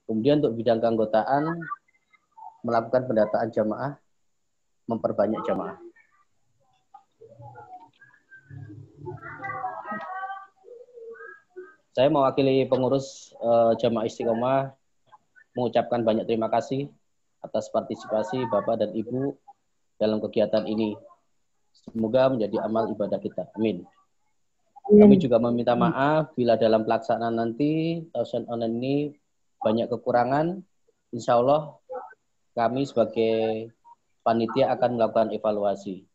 Kemudian untuk bidang keanggotaan, melakukan pendataan jamaah, memperbanyak jamaah. Saya mewakili pengurus Jamaah Istiqomah mengucapkan banyak terima kasih atas partisipasi Bapak dan Ibu dalam kegiatan ini. Semoga menjadi amal ibadah kita. Amin. Kami juga meminta maaf bila dalam pelaksanaan nanti tausiah online ini banyak kekurangan. Insya Allah kami sebagai panitia akan melakukan evaluasi.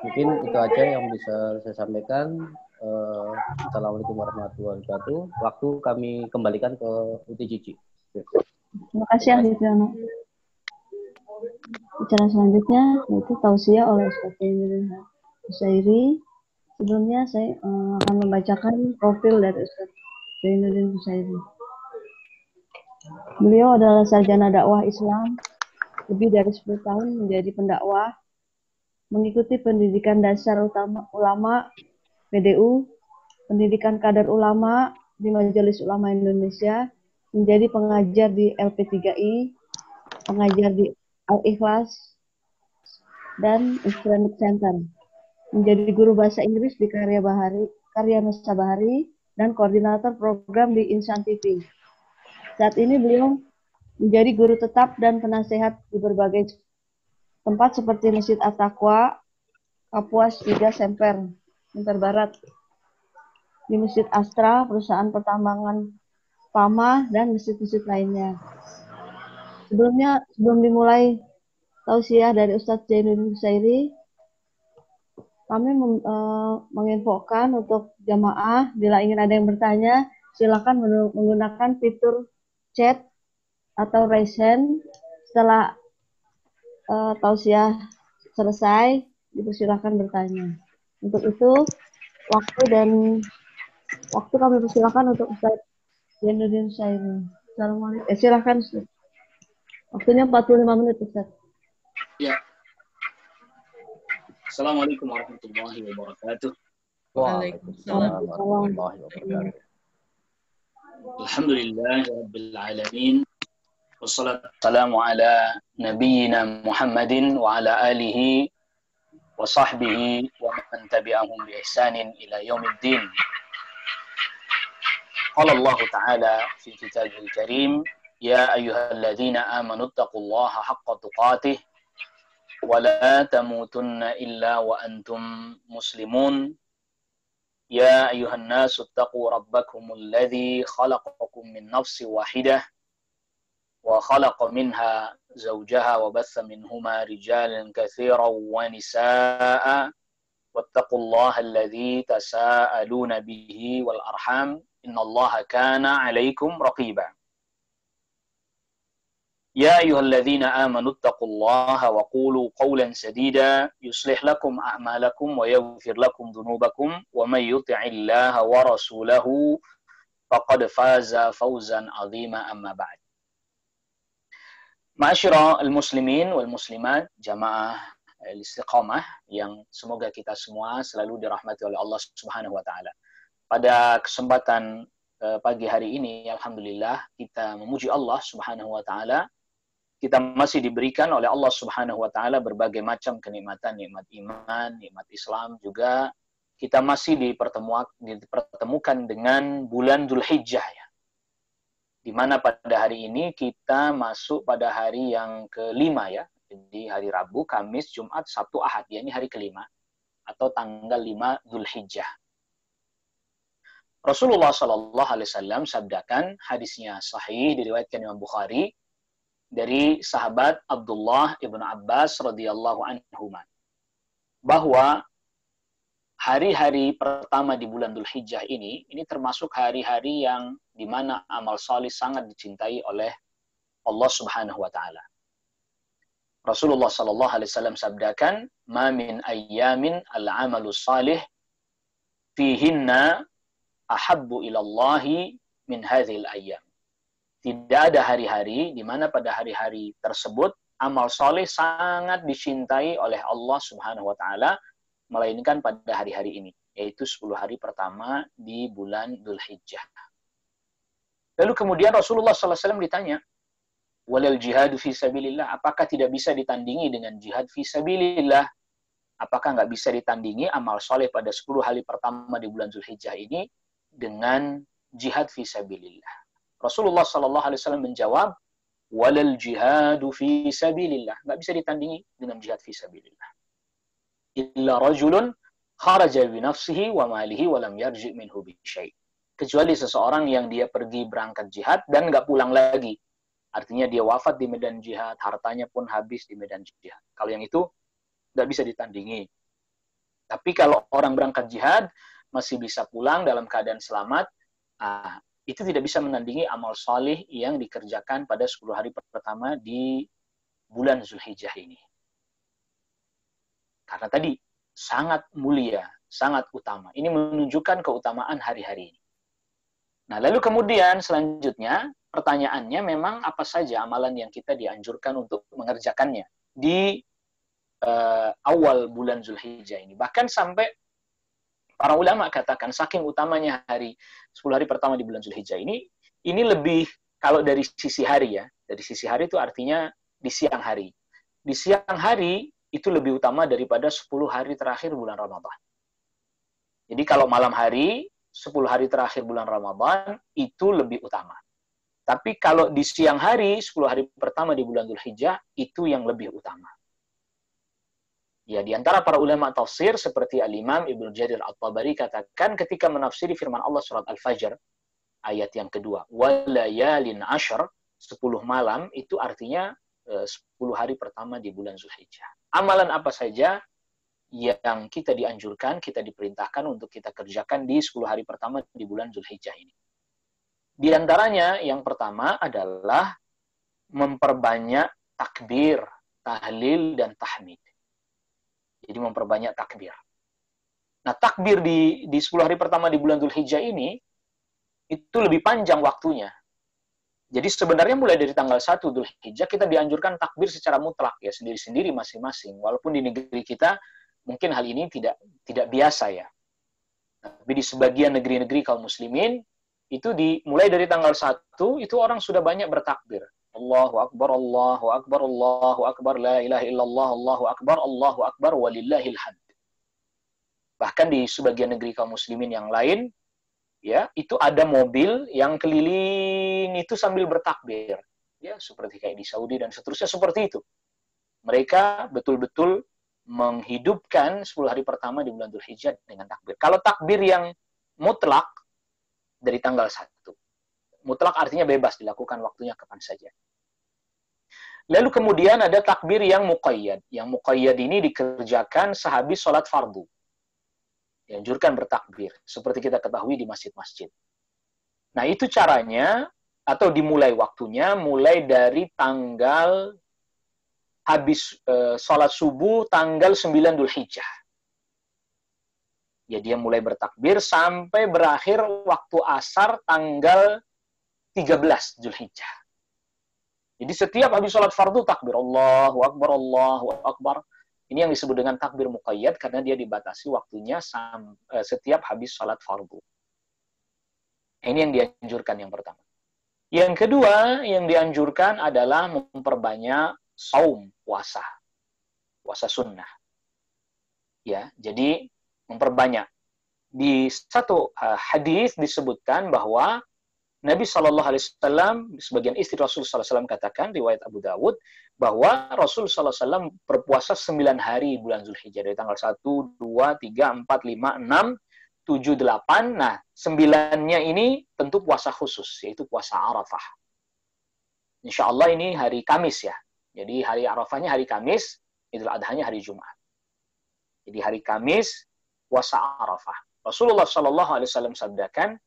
Mungkin itu aja yang bisa saya sampaikan. Assalamualaikum warahmatullahi wabarakatuh. Waktu kami kembalikan ke Uti Cici. Terima kasih Ahli Piano. Bicara selanjutnya yaitu tausiah oleh Ustaz Zainuddin Husairi. Sebelumnya saya akan membacakan profil dari Ustaz Zainuddin Husairi. Beliau adalah sarjana dakwah Islam, lebih dari 10 tahun menjadi pendakwah, mengikuti pendidikan dasar ulama PDU, pendidikan kader ulama di Majelis Ulama Indonesia, menjadi pengajar di LP3I, pengajar di Al-Ikhlas, dan Islamic Center, menjadi guru bahasa Inggris di Karya Nusa Bahari, dan koordinator program di Insan TV. Saat ini beliau menjadi guru tetap dan penasehat di berbagai tempat seperti Masjid At-Taqwa, Kapuas 3 Semper, Semper Barat, di Masjid Astra, perusahaan pertambangan Pama, dan masjid-masjid lainnya. Sebelum dimulai tausiah dari Ustadz Zainuddin Husairi, kami menginfokan untuk jamaah, bila ingin ada yang bertanya, silakan menggunakan fitur chat atau raise hand. Setelah tausiah selesai, dipersilakan bertanya. Untuk itu, waktu kami persilakan untuk Ustadz Zainuddin Husairi. Assalamualaikum. Silakan Ustadz. Waktunya 45 menit Ustadz. Ya. Assalamualaikum warahmatullahi wabarakatuh. Waalaikumsalam warahmatullahi wabarakatuh. Alhamdulillahirabbil alamin. Wassalatu wassalamu ala nabiyyina Muhammadin wa ala alihi wa sahbihi wa man tabi'ahum bi ihsanin ila yaumiddin. Qala Allah Ta'ala fi kitabil karim, ya ayyuhalladzina amanu taqullaha haqqa tuqatih wa la tamutunna illa wa antum muslimun. Ya ayyuhan nasu taqu rabbakumul ladzi khalaqakum min nafsin wahidah wa khalaqa minha zawjaha wa batha minhuma rijalan katsiran wa nisaa'a wattaqullaha alladzi tasaaluna bihi wal arham innallaha kana 'alaikum raqiba. Ya ayyuhalladzina amanu taqullaha wa qulu qawlan sadida yuslih lakum a'malakum wa yaghfir lakum dhunubakum wa may yuti'illaha wa rasulahu faqad faza fawzan 'azima amma ba'd. Ma'asyiral muslimin wal muslimat, jamaah Istiqomah yang semoga kita semua selalu dirahmati oleh Allah Subhanahu wa taala. Pada kesempatan pagi hari ini alhamdulillah kita memuji Allah Subhanahu wa taala. Kita masih diberikan oleh Allah Subhanahu wa taala berbagai macam kenikmatan, nikmat iman, nikmat Islam, juga kita masih dipertemukan dengan bulan Dzulhijjah ya. Di mana pada hari ini kita masuk pada hari yang kelima ya. Jadi hari Rabu, Kamis, Jumat, Sabtu, Ahad, ya ini hari kelima atau tanggal 5 Dzulhijjah. Rasulullah Shallallahu Alaihi Wasallam sabdakan, hadisnya sahih diriwayatkan Imam Bukhari dari sahabat Abdullah ibn Abbas radhiyallahu anhuma, bahwa hari-hari pertama di bulan Dzulhijjah ini termasuk hari-hari yang dimana amal salih sangat dicintai oleh Allah Subhanahu wa taala. Rasulullah sallallahu alaihi wasallam sabdakan, "Ma min ayyamin al-'amalu salih fihinna ahabbu ila Allahi min hadhil ayyam." Tidak ada hari-hari di mana pada hari-hari tersebut amal soleh sangat dicintai oleh Allah Subhanahu wa taala melainkan pada hari-hari ini. yaitu 10 hari pertama di bulan Dzulhijjah. Lalu kemudian Rasulullah SAW ditanya, walal jihadu fi sabilillah, apakah tidak bisa ditandingi dengan jihad fi sabilillah? Apakah nggak bisa ditandingi amal soleh pada 10 hari pertama di bulan Dzulhijjah ini dengan jihad fi sabilillah? Rasulullah SAW menjawab, walal jihadu fi sabilillah, nggak bisa ditandingi dengan jihad fi sabilillah. Illa rajulun kharaja bi nafsihi wa malihi wa lam yarji' minhu bi syai'. Kecuali seseorang yang dia pergi berangkat jihad dan nggak pulang lagi. Artinya dia wafat di medan jihad, hartanya pun habis di medan jihad. Kalau yang itu nggak bisa ditandingi. Tapi kalau orang berangkat jihad masih bisa pulang dalam keadaan selamat, itu tidak bisa menandingi amal salih yang dikerjakan pada 10 hari pertama di bulan Dzulhijjah ini. Karena tadi sangat mulia, sangat utama. Ini menunjukkan keutamaan hari-hari ini. Nah, lalu kemudian selanjutnya pertanyaannya memang apa saja amalan yang kita dianjurkan untuk mengerjakannya di awal bulan Dzulhijjah ini. Bahkan sampai para ulama katakan saking utamanya 10 hari pertama di bulan Dzulhijjah ini lebih, kalau dari sisi hari ya, dari sisi hari itu artinya di siang hari. Di siang hari itu lebih utama daripada 10 hari terakhir bulan Ramadan. Jadi kalau malam hari, 10 hari terakhir bulan Ramadan itu lebih utama. Tapi kalau di siang hari, 10 hari pertama di bulan Dzulhijjah itu yang lebih utama. Ya, di antara para ulama tafsir seperti Al-Imam Ibnu Jarir At-Tabari katakan ketika menafsiri firman Allah surat Al-Fajr ayat yang kedua, walayalin ashr, 10 malam, itu artinya 10 hari pertama di bulan Dzulhijjah. Amalan apa saja yang kita dianjurkan, kita diperintahkan untuk kita kerjakan di 10 hari pertama di bulan Dzulhijjah ini. Di antaranya yang pertama adalah memperbanyak takbir, tahlil, dan tahmid. Jadi memperbanyak takbir. Nah, takbir di 10 hari pertama di bulan Dzulhijjah ini itu lebih panjang waktunya. Jadi sebenarnya mulai dari tanggal 1 Dzulhijjah kita dianjurkan takbir secara mutlak ya, sendiri-sendiri masing-masing. Walaupun di negeri kita mungkin hal ini tidak biasa ya. Tapi di sebagian negeri-negeri kaum muslimin itu mulai dari tanggal 1 itu orang sudah banyak bertakbir. Allahu Akbar, Allahu Akbar, Allahu Akbar, la ilaha illallah, Allahu Akbar, walillahil hamd. Bahkan di sebagian negeri kaum muslimin yang lain, ya, itu ada mobil yang keliling itu sambil bertakbir. Ya, seperti kayak di Saudi dan seterusnya seperti itu. Mereka betul-betul menghidupkan 10 hari pertama di bulan Dzulhijjah dengan takbir. Kalau takbir yang mutlak dari tanggal 1. Mutlak artinya bebas, dilakukan waktunya kapan saja. Lalu kemudian ada takbir yang muqayyad. Yang muqayyad ini dikerjakan sehabis sholat fardu. Dianjurkan bertakbir, seperti kita ketahui di masjid-masjid. Nah, itu caranya, atau dimulai waktunya, mulai dari tanggal habis sholat subuh tanggal 9 Dzulhijjah. Ya, dia mulai bertakbir sampai berakhir waktu asar tanggal 13 Dzulhijjah. Jadi setiap habis sholat fardu takbir, Allahu Akbar, Allahu Akbar. Ini yang disebut dengan takbir muqayyad karena dia dibatasi waktunya setiap habis sholat fardu. Ini yang dianjurkan yang pertama. Yang kedua yang dianjurkan adalah memperbanyak saum, puasa. Puasa sunnah. Ya, jadi memperbanyak. Di satu hadis disebutkan bahwa Nabi SAW, sebagian istri Rasul SAW katakan, riwayat Abu Dawud, bahwa Rasul SAW berpuasa 9 hari bulan Dzulhijjah, dari tanggal 1, 2, 3, 4, 5, 6, 7, 8. Nah, 9-nya ini tentu puasa khusus, yaitu puasa Arafah. Insya Allah ini hari Kamis ya. Jadi hari Arafahnya hari Kamis, Idul Adhanya hari Jumat. Jadi hari Kamis, puasa Arafah. Rasulullah SAW sabdakan,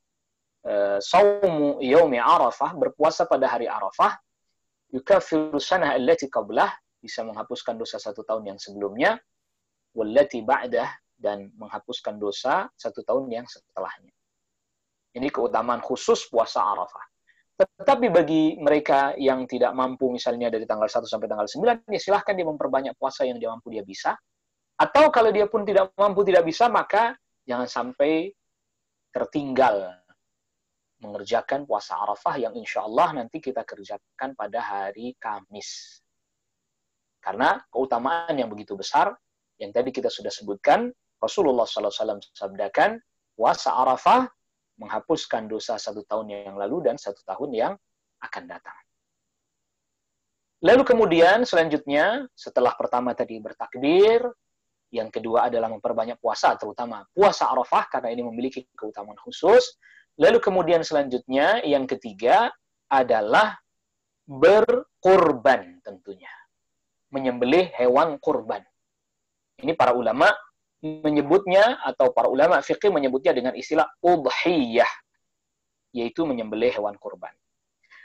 saumu yaumi Arafah, berpuasa pada hari Arafah, yukaffiru sanah allati qablah, bisa menghapuskan dosa 1 tahun yang sebelumnya, wallati ba'dah, dan menghapuskan dosa 1 tahun yang setelahnya. Ini keutamaan khusus puasa Arafah. Tetapi bagi mereka yang tidak mampu, misalnya dari tanggal 1 sampai tanggal 9, ya silahkan dia memperbanyak puasa yang dia mampu dia bisa. Atau kalau dia pun tidak mampu, tidak bisa, maka jangan sampai tertinggal mengerjakan puasa Arafah yang insya Allah nanti kita kerjakan pada hari Kamis. Karena keutamaan yang begitu besar, yang tadi kita sudah sebutkan, Rasulullah SAW sabdakan, puasa Arafah menghapuskan dosa 1 tahun yang lalu dan 1 tahun yang akan datang. Lalu kemudian selanjutnya, setelah pertama tadi bertakbir, yang kedua adalah memperbanyak puasa, terutama puasa Arafah, karena ini memiliki keutamaan khusus. Lalu kemudian selanjutnya, yang ketiga adalah berkurban tentunya. Menyembelih hewan kurban. Ini para ulama menyebutnya, atau para ulama fikih menyebutnya dengan istilah udhiyah, yaitu menyembelih hewan kurban.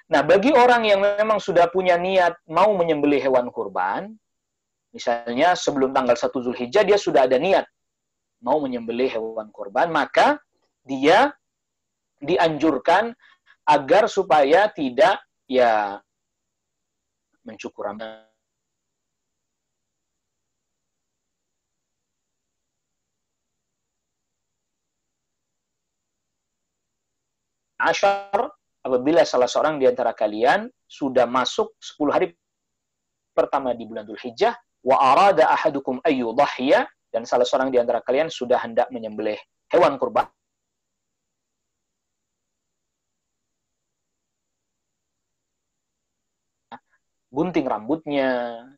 Nah, bagi orang yang memang sudah punya niat mau menyembelih hewan kurban, misalnya sebelum tanggal 1 Zulhijjah dia sudah ada niat mau menyembelih hewan kurban, maka dia dianjurkan agar supaya tidak mencukur rambut. Asyar, apabila salah seorang di antara kalian sudah masuk 10 hari pertama di bulan Dzulhijjah, wa arada ahadukum ayyudhhiya, dan salah seorang di antara kalian sudah hendak menyembelih hewan kurban, gunting rambutnya,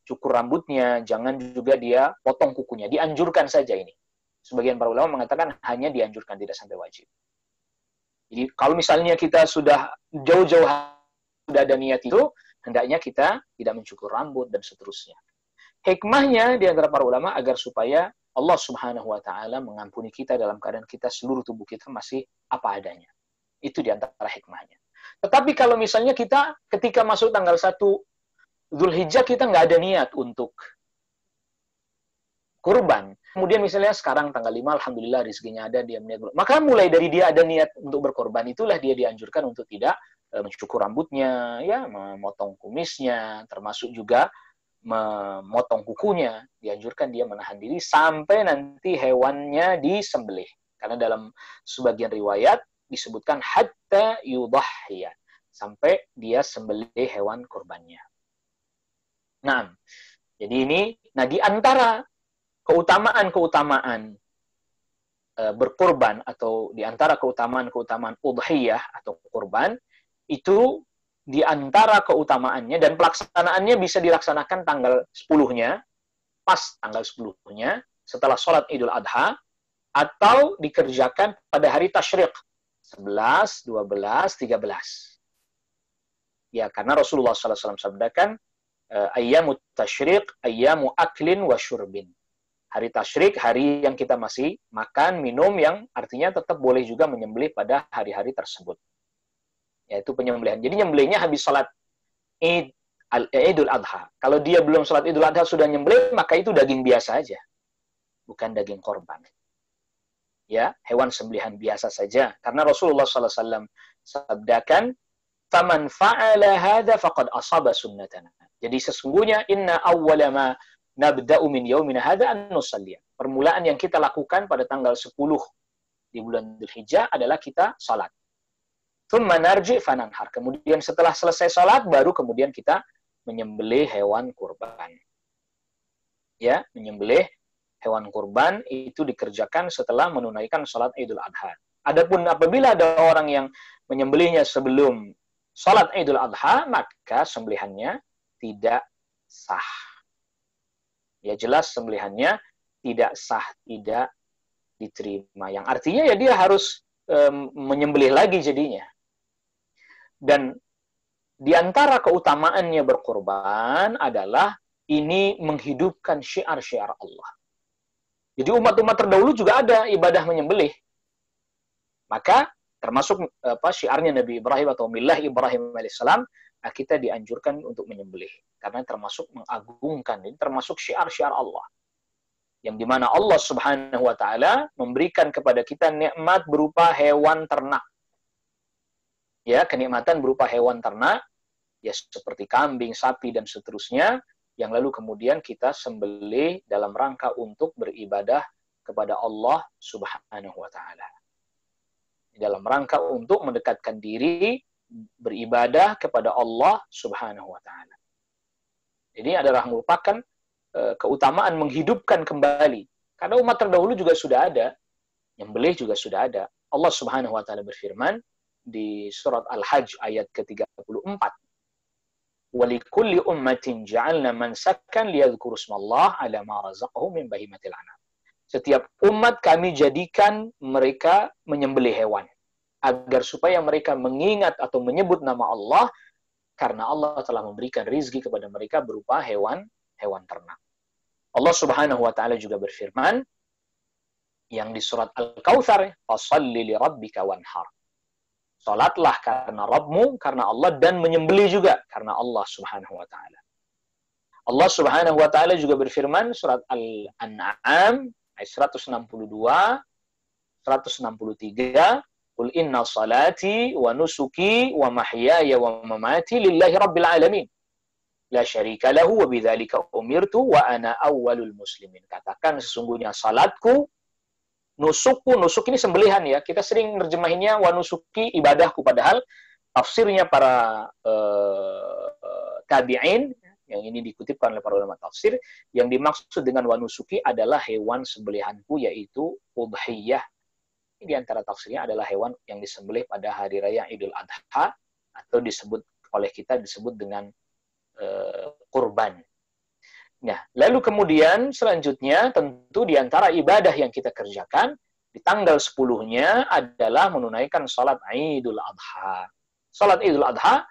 cukur rambutnya, jangan juga dia potong kukunya, dianjurkan saja ini. Sebagian para ulama mengatakan hanya dianjurkan, tidak sampai wajib. Jadi kalau misalnya kita sudah jauh-jauh sudah ada niat itu, hendaknya kita tidak mencukur rambut dan seterusnya. Hikmahnya di antara para ulama agar supaya Allah Subhanahu wa taala mengampuni kita dalam keadaan kita seluruh tubuh kita masih apa adanya. Itu di antara hikmahnya. Tetapi kalau misalnya kita ketika masuk tanggal 1 Dzulhijjah kita nggak ada niat untuk kurban. Kemudian misalnya sekarang tanggal 5, alhamdulillah rezekinya ada, dia niat. Maka mulai dari dia ada niat untuk berkorban, itulah dia dianjurkan untuk tidak mencukur rambutnya, ya, memotong kumisnya, termasuk juga memotong kukunya. Dianjurkan dia menahan diri sampai nanti hewannya disembelih. Karena dalam sebagian riwayat disebutkan hatta yudhhiya, sampai dia sembelih hewan kurbannya. Nah, jadi ini, di antara keutamaan-keutamaan berkurban, atau di antara keutamaan-keutamaan udhiyah atau kurban, itu di antara keutamaannya dan pelaksanaannya bisa dilaksanakan tanggal 10-nya, pas tanggal 10-nya, setelah sholat Idul Adha, atau dikerjakan pada hari tasyrik, 11, 12, 13. Ya, karena Rasulullah SAW sabdakan, ayyamu tasyrik, ayyamu aklin wa syurbin. Hari tasyrik, hari yang kita masih makan, minum, yang artinya tetap boleh juga menyembelih pada hari-hari tersebut. Yaitu penyembelihan. Jadi nyembelihnya habis sholat Idul Adha. Kalau dia belum sholat Idul Adha sudah nyembelih, maka itu daging biasa aja. Bukan daging korban. Ya, hewan sembelihan biasa saja. Karena Rasulullah SAW sabdakan, "Faman fa'ala hadza faqad asaba sunnatana." Jadi sesungguhnya inna awwala ma nabda'u min yaumina hadza an nusalli. Permulaan yang kita lakukan pada tanggal 10 di bulan Dzulhijjah adalah kita salat. Tsumma narji fananhar. Kemudian setelah selesai salat baru kemudian kita menyembelih hewan kurban. Ya, menyembelih hewan kurban itu dikerjakan setelah menunaikan salat Idul Adha. Adapun apabila ada orang yang menyembelihnya sebelum salat Idul Adha, maka sembelihannya tidak sah. Ya, jelas sembelihannya tidak sah, tidak diterima. Yang artinya ya dia harus menyembelih lagi jadinya. Dan di antara keutamaannya berkorban adalah ini menghidupkan syiar-syiar Allah. Jadi umat-umat terdahulu juga ada ibadah menyembelih. Maka termasuk syiarnya Nabi Ibrahim atau millah Ibrahim alaihissalam, kita dianjurkan untuk menyembelih. Karena termasuk mengagungkan, ini termasuk syiar-syiar Allah. Yang dimana Allah Subhanahu wa ta'ala memberikan kepada kita nikmat berupa hewan ternak. Ya, kenikmatan berupa hewan ternak, ya seperti kambing, sapi, dan seterusnya, yang lalu kemudian kita sembelih dalam rangka untuk beribadah kepada Allah Subhanahu wa taala. Dalam rangka untuk mendekatkan diri beribadah kepada Allah Subhanahu wa taala. Ini adalah merupakan keutamaan menghidupkan kembali. Karena umat terdahulu juga sudah ada, nyembelih juga sudah ada. Allah Subhanahu wa taala berfirman di surat Al-Hajj ayat ke-34. Walikulli ummatin ja'alna mansakan liyadhkuru ismallah 'ala ma razaqahum min bahimatil an'am. Setiap umat kami jadikan mereka menyembelih hewan agar supaya mereka mengingat atau menyebut nama Allah karena Allah telah memberikan rizki kepada mereka berupa hewan ternak. Allah Subhanahu wa taala juga berfirman yang di surat Al-Kautsar, "Fashalli li rabbika wanhar." Salatlah karena Rabbmu, karena Allah, dan menyembelih juga karena Allah Subhanahu wa taala. Allah Subhanahu wa taala juga berfirman surat Al-An'am ayat 162, 163, "Qul inna salati wa nusuki wa mahyaya wa mamati lillahi rabbil alamin. La syarika lahu wa bidzalika umirtu wa ana awwalul muslimin." Katakan sesungguhnya salatku, nusukku, nusuk ini sembelihan ya. Kita sering nerjemahinnya wa nusuki ibadahku, padahal tafsirnya para tabi'in yang ini dikutipkan oleh para ulama tafsir, yang dimaksud dengan wa nusuki adalah hewan sembelihanku, yaitu udhiyah. Ini di antara tafsirnya adalah hewan yang disembelih pada hari raya Idul Adha, atau disebut oleh kita disebut dengan kurban. Nah, lalu kemudian selanjutnya tentu di antara ibadah yang kita kerjakan di tanggal 10-nya adalah menunaikan salat Idul Adha. Salat Idul Adha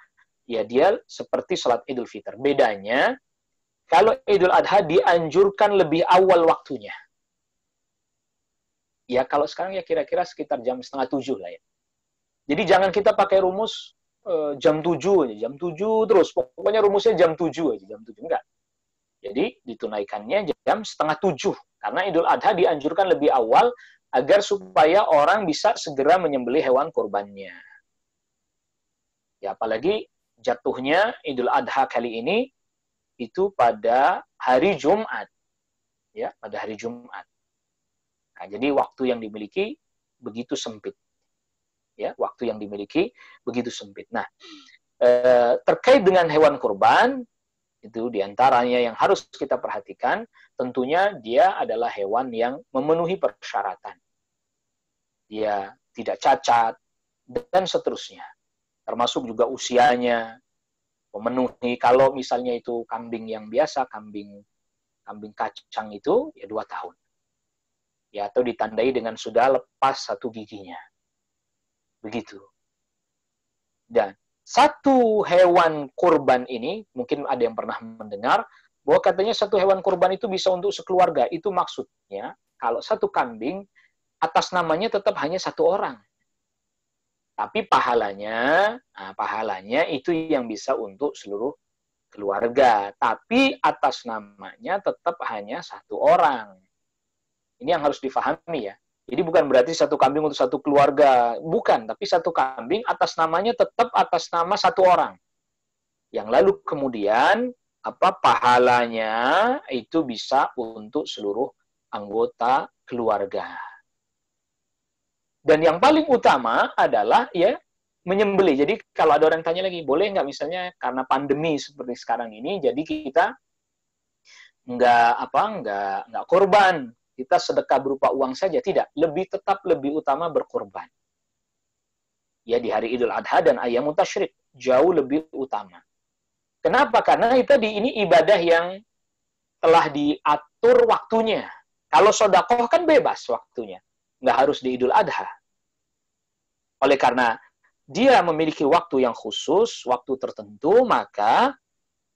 ya dia seperti salat Idul Fitr. Bedanya kalau Idul Adha dianjurkan lebih awal waktunya. Ya kalau sekarang ya kira-kira sekitar jam 6:30 lah ya. Jadi jangan kita pakai rumus jam 7 aja, jam 7 terus. Pokoknya rumusnya jam 7 aja, jam 7. Enggak. Jadi ditunaikannya jam 6:30. Karena Idul Adha dianjurkan lebih awal agar supaya orang bisa segera menyembelih hewan kurbannya. Ya apalagi jatuhnya Idul Adha kali ini itu pada hari Jumat. Ya, pada hari Jumat. Nah, jadi waktu yang dimiliki begitu sempit. Ya, waktu yang dimiliki begitu sempit. Nah, terkait dengan hewan kurban, itu diantaranya yang harus kita perhatikan, tentunya dia adalah hewan yang memenuhi persyaratan. Dia tidak cacat, dan seterusnya. Termasuk juga usianya, memenuhi, kalau misalnya itu kambing yang biasa, kambing kacang itu, ya 2 tahun. Ya, atau ditandai dengan sudah lepas 1 giginya. Begitu. Dan satu hewan kurban ini, mungkin ada yang pernah mendengar, bahwa katanya satu hewan kurban itu bisa untuk sekeluarga. Itu maksudnya, kalau satu kambing, atas namanya tetap hanya 1 orang. Tapi pahalanya itu yang bisa untuk seluruh keluarga. Tapi atas namanya tetap hanya 1 orang. Ini yang harus difahami ya. Jadi bukan berarti 1 kambing untuk 1 keluarga. Bukan, tapi 1 kambing atas namanya tetap atas nama 1 orang. Yang lalu kemudian, pahalanya itu bisa untuk seluruh anggota keluarga. Dan yang paling utama adalah ya menyembelih. Jadi kalau ada orang tanya lagi, boleh nggak misalnya karena pandemi seperti sekarang ini, jadi kita nggak korban, kita sedekah berupa uang saja. Tidak, tetap lebih utama berkorban. Ya di hari Idul Adha dan Ayyamut Tasyrik jauh lebih utama. Kenapa? Karena ini ibadah yang telah diatur waktunya. Kalau sedekah kan bebas waktunya, nggak harus di Idul Adha. Oleh karena dia memiliki waktu yang khusus, waktu tertentu, maka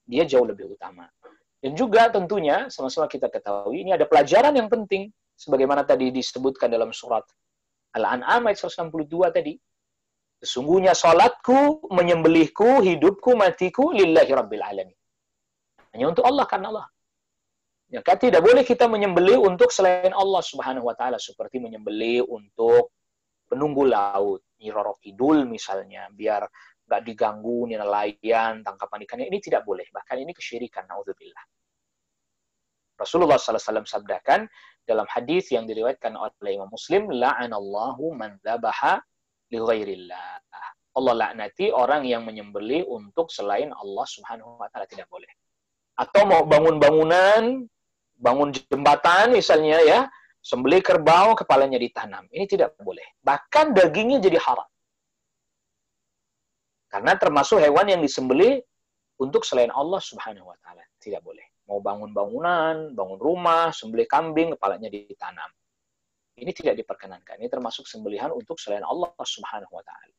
dia jauh lebih utama. Dan juga tentunya, sama-sama kita ketahui, ini ada pelajaran yang penting, sebagaimana tadi disebutkan dalam surat Al-An'am ayat 162 tadi. Sesungguhnya salatku, menyembelihku, hidupku, matiku, lillahi rabbil alamin. Hanya untuk Allah, karena Allah. Ya, tidak boleh kita menyembelih untuk selain Allah Subhanahu wa ta'ala, seperti menyembelih untuk penunggu laut, Nyi Roro Kidul misalnya, biar nggak diganggu nelayan, tangkapan ikannya, ini tidak boleh. Bahkan ini kesyirikan, naudzubillah. Rasulullah SAW sabdakan, dalam hadis yang diriwayatkan oleh Imam Muslim, la'anallahu man dzabaha li ghairillah. Allah laknati orang yang menyembelih untuk selain Allah Subhanahu wa taala, tidak boleh. Atau mau bangun bangunan, bangun jembatan misalnya ya, sembelih kerbau kepalanya ditanam. Ini tidak boleh. Bahkan dagingnya jadi haram. Karena termasuk hewan yang disembelih untuk selain Allah Subhanahu wa taala, tidak boleh. Mau bangun bangunan, bangun rumah, sembelih kambing kepalanya ditanam. Ini tidak diperkenankan. Ini termasuk sembelihan untuk selain Allah Subhanahu wa taala.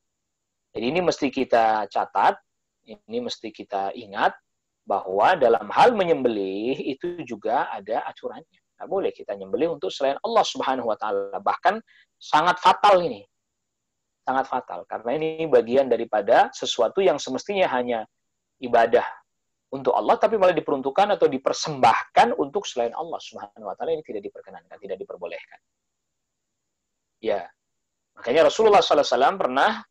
Jadi ini mesti kita catat, ini mesti kita ingat, bahwa dalam hal menyembelih itu juga ada aturannya. Nggak boleh kita nyembelih untuk selain Allah Subhanahu wa taala. Bahkan sangat fatal ini. Sangat fatal. Karena ini bagian daripada sesuatu yang semestinya hanya ibadah untuk Allah, tapi malah diperuntukkan atau dipersembahkan untuk selain Allah Subhanahu wa taala. Ini tidak diperkenankan, tidak diperbolehkan. Ya. Makanya Rasulullah SAW pernah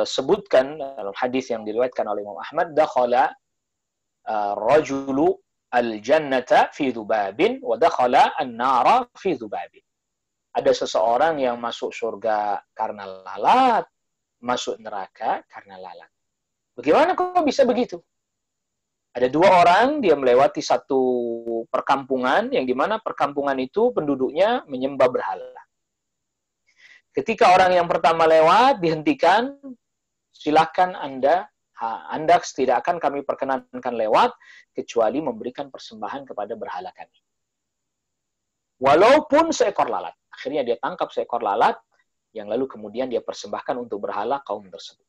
sebutkan dalam hadis yang diriwayatkan oleh Imam Ahmad, dakhala rajulu al-jannata fi dzubabin wa dakhala an-nara fi dzubabin. Ada seseorang yang masuk surga karena lalat, masuk neraka karena lalat. Bagaimana kok bisa begitu? Ada dua orang, dia melewati satu perkampungan, yang dimana perkampungan itu penduduknya menyembah berhala. Ketika orang yang pertama lewat, dihentikan, silakan Anda tidak akan kami perkenankan lewat, kecuali memberikan persembahan kepada berhala kami. Walaupun seekor lalat. Akhirnya dia tangkap seekor lalat, yang lalu kemudian dia persembahkan untuk berhala kaum tersebut.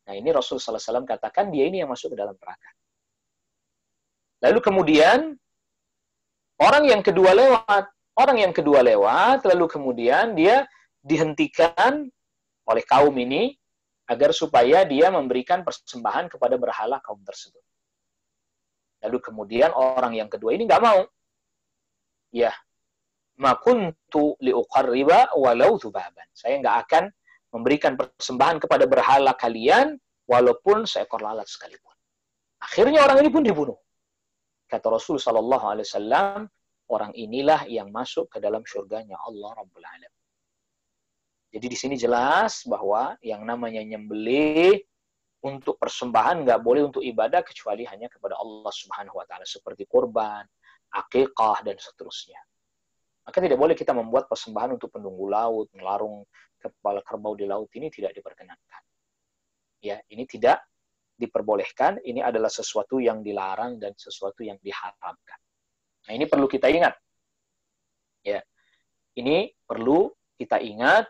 Nah ini Rasulullah SAW katakan, dia ini yang masuk ke dalam neraka. Lalu kemudian, orang yang kedua lewat, lalu kemudian dia dihentikan oleh kaum ini agar supaya dia memberikan persembahan kepada berhala kaum tersebut. Lalu kemudian orang yang kedua ini nggak mau. Ya, ma kuntu liuqarriba walau dzubaban. Saya nggak akan memberikan persembahan kepada berhala kalian walaupun seekor lalat sekalipun. Akhirnya orang ini pun dibunuh. Kata Rasul sallallahu alaihi wasallam, orang inilah yang masuk ke dalam surganya Allah Rabbul Alamin. Jadi di sini jelas bahwa yang namanya nyembelih untuk persembahan nggak boleh untuk ibadah kecuali hanya kepada Allah Subhanahu wa taala, seperti kurban, akikah dan seterusnya. Maka tidak boleh kita membuat persembahan untuk penunggu laut, melarung kepala kerbau di laut, ini tidak diperkenankan. Ya, ini tidak diperbolehkan, ini adalah sesuatu yang dilarang dan sesuatu yang diharamkan. Nah, ini perlu kita ingat. Ya. Ini perlu kita ingat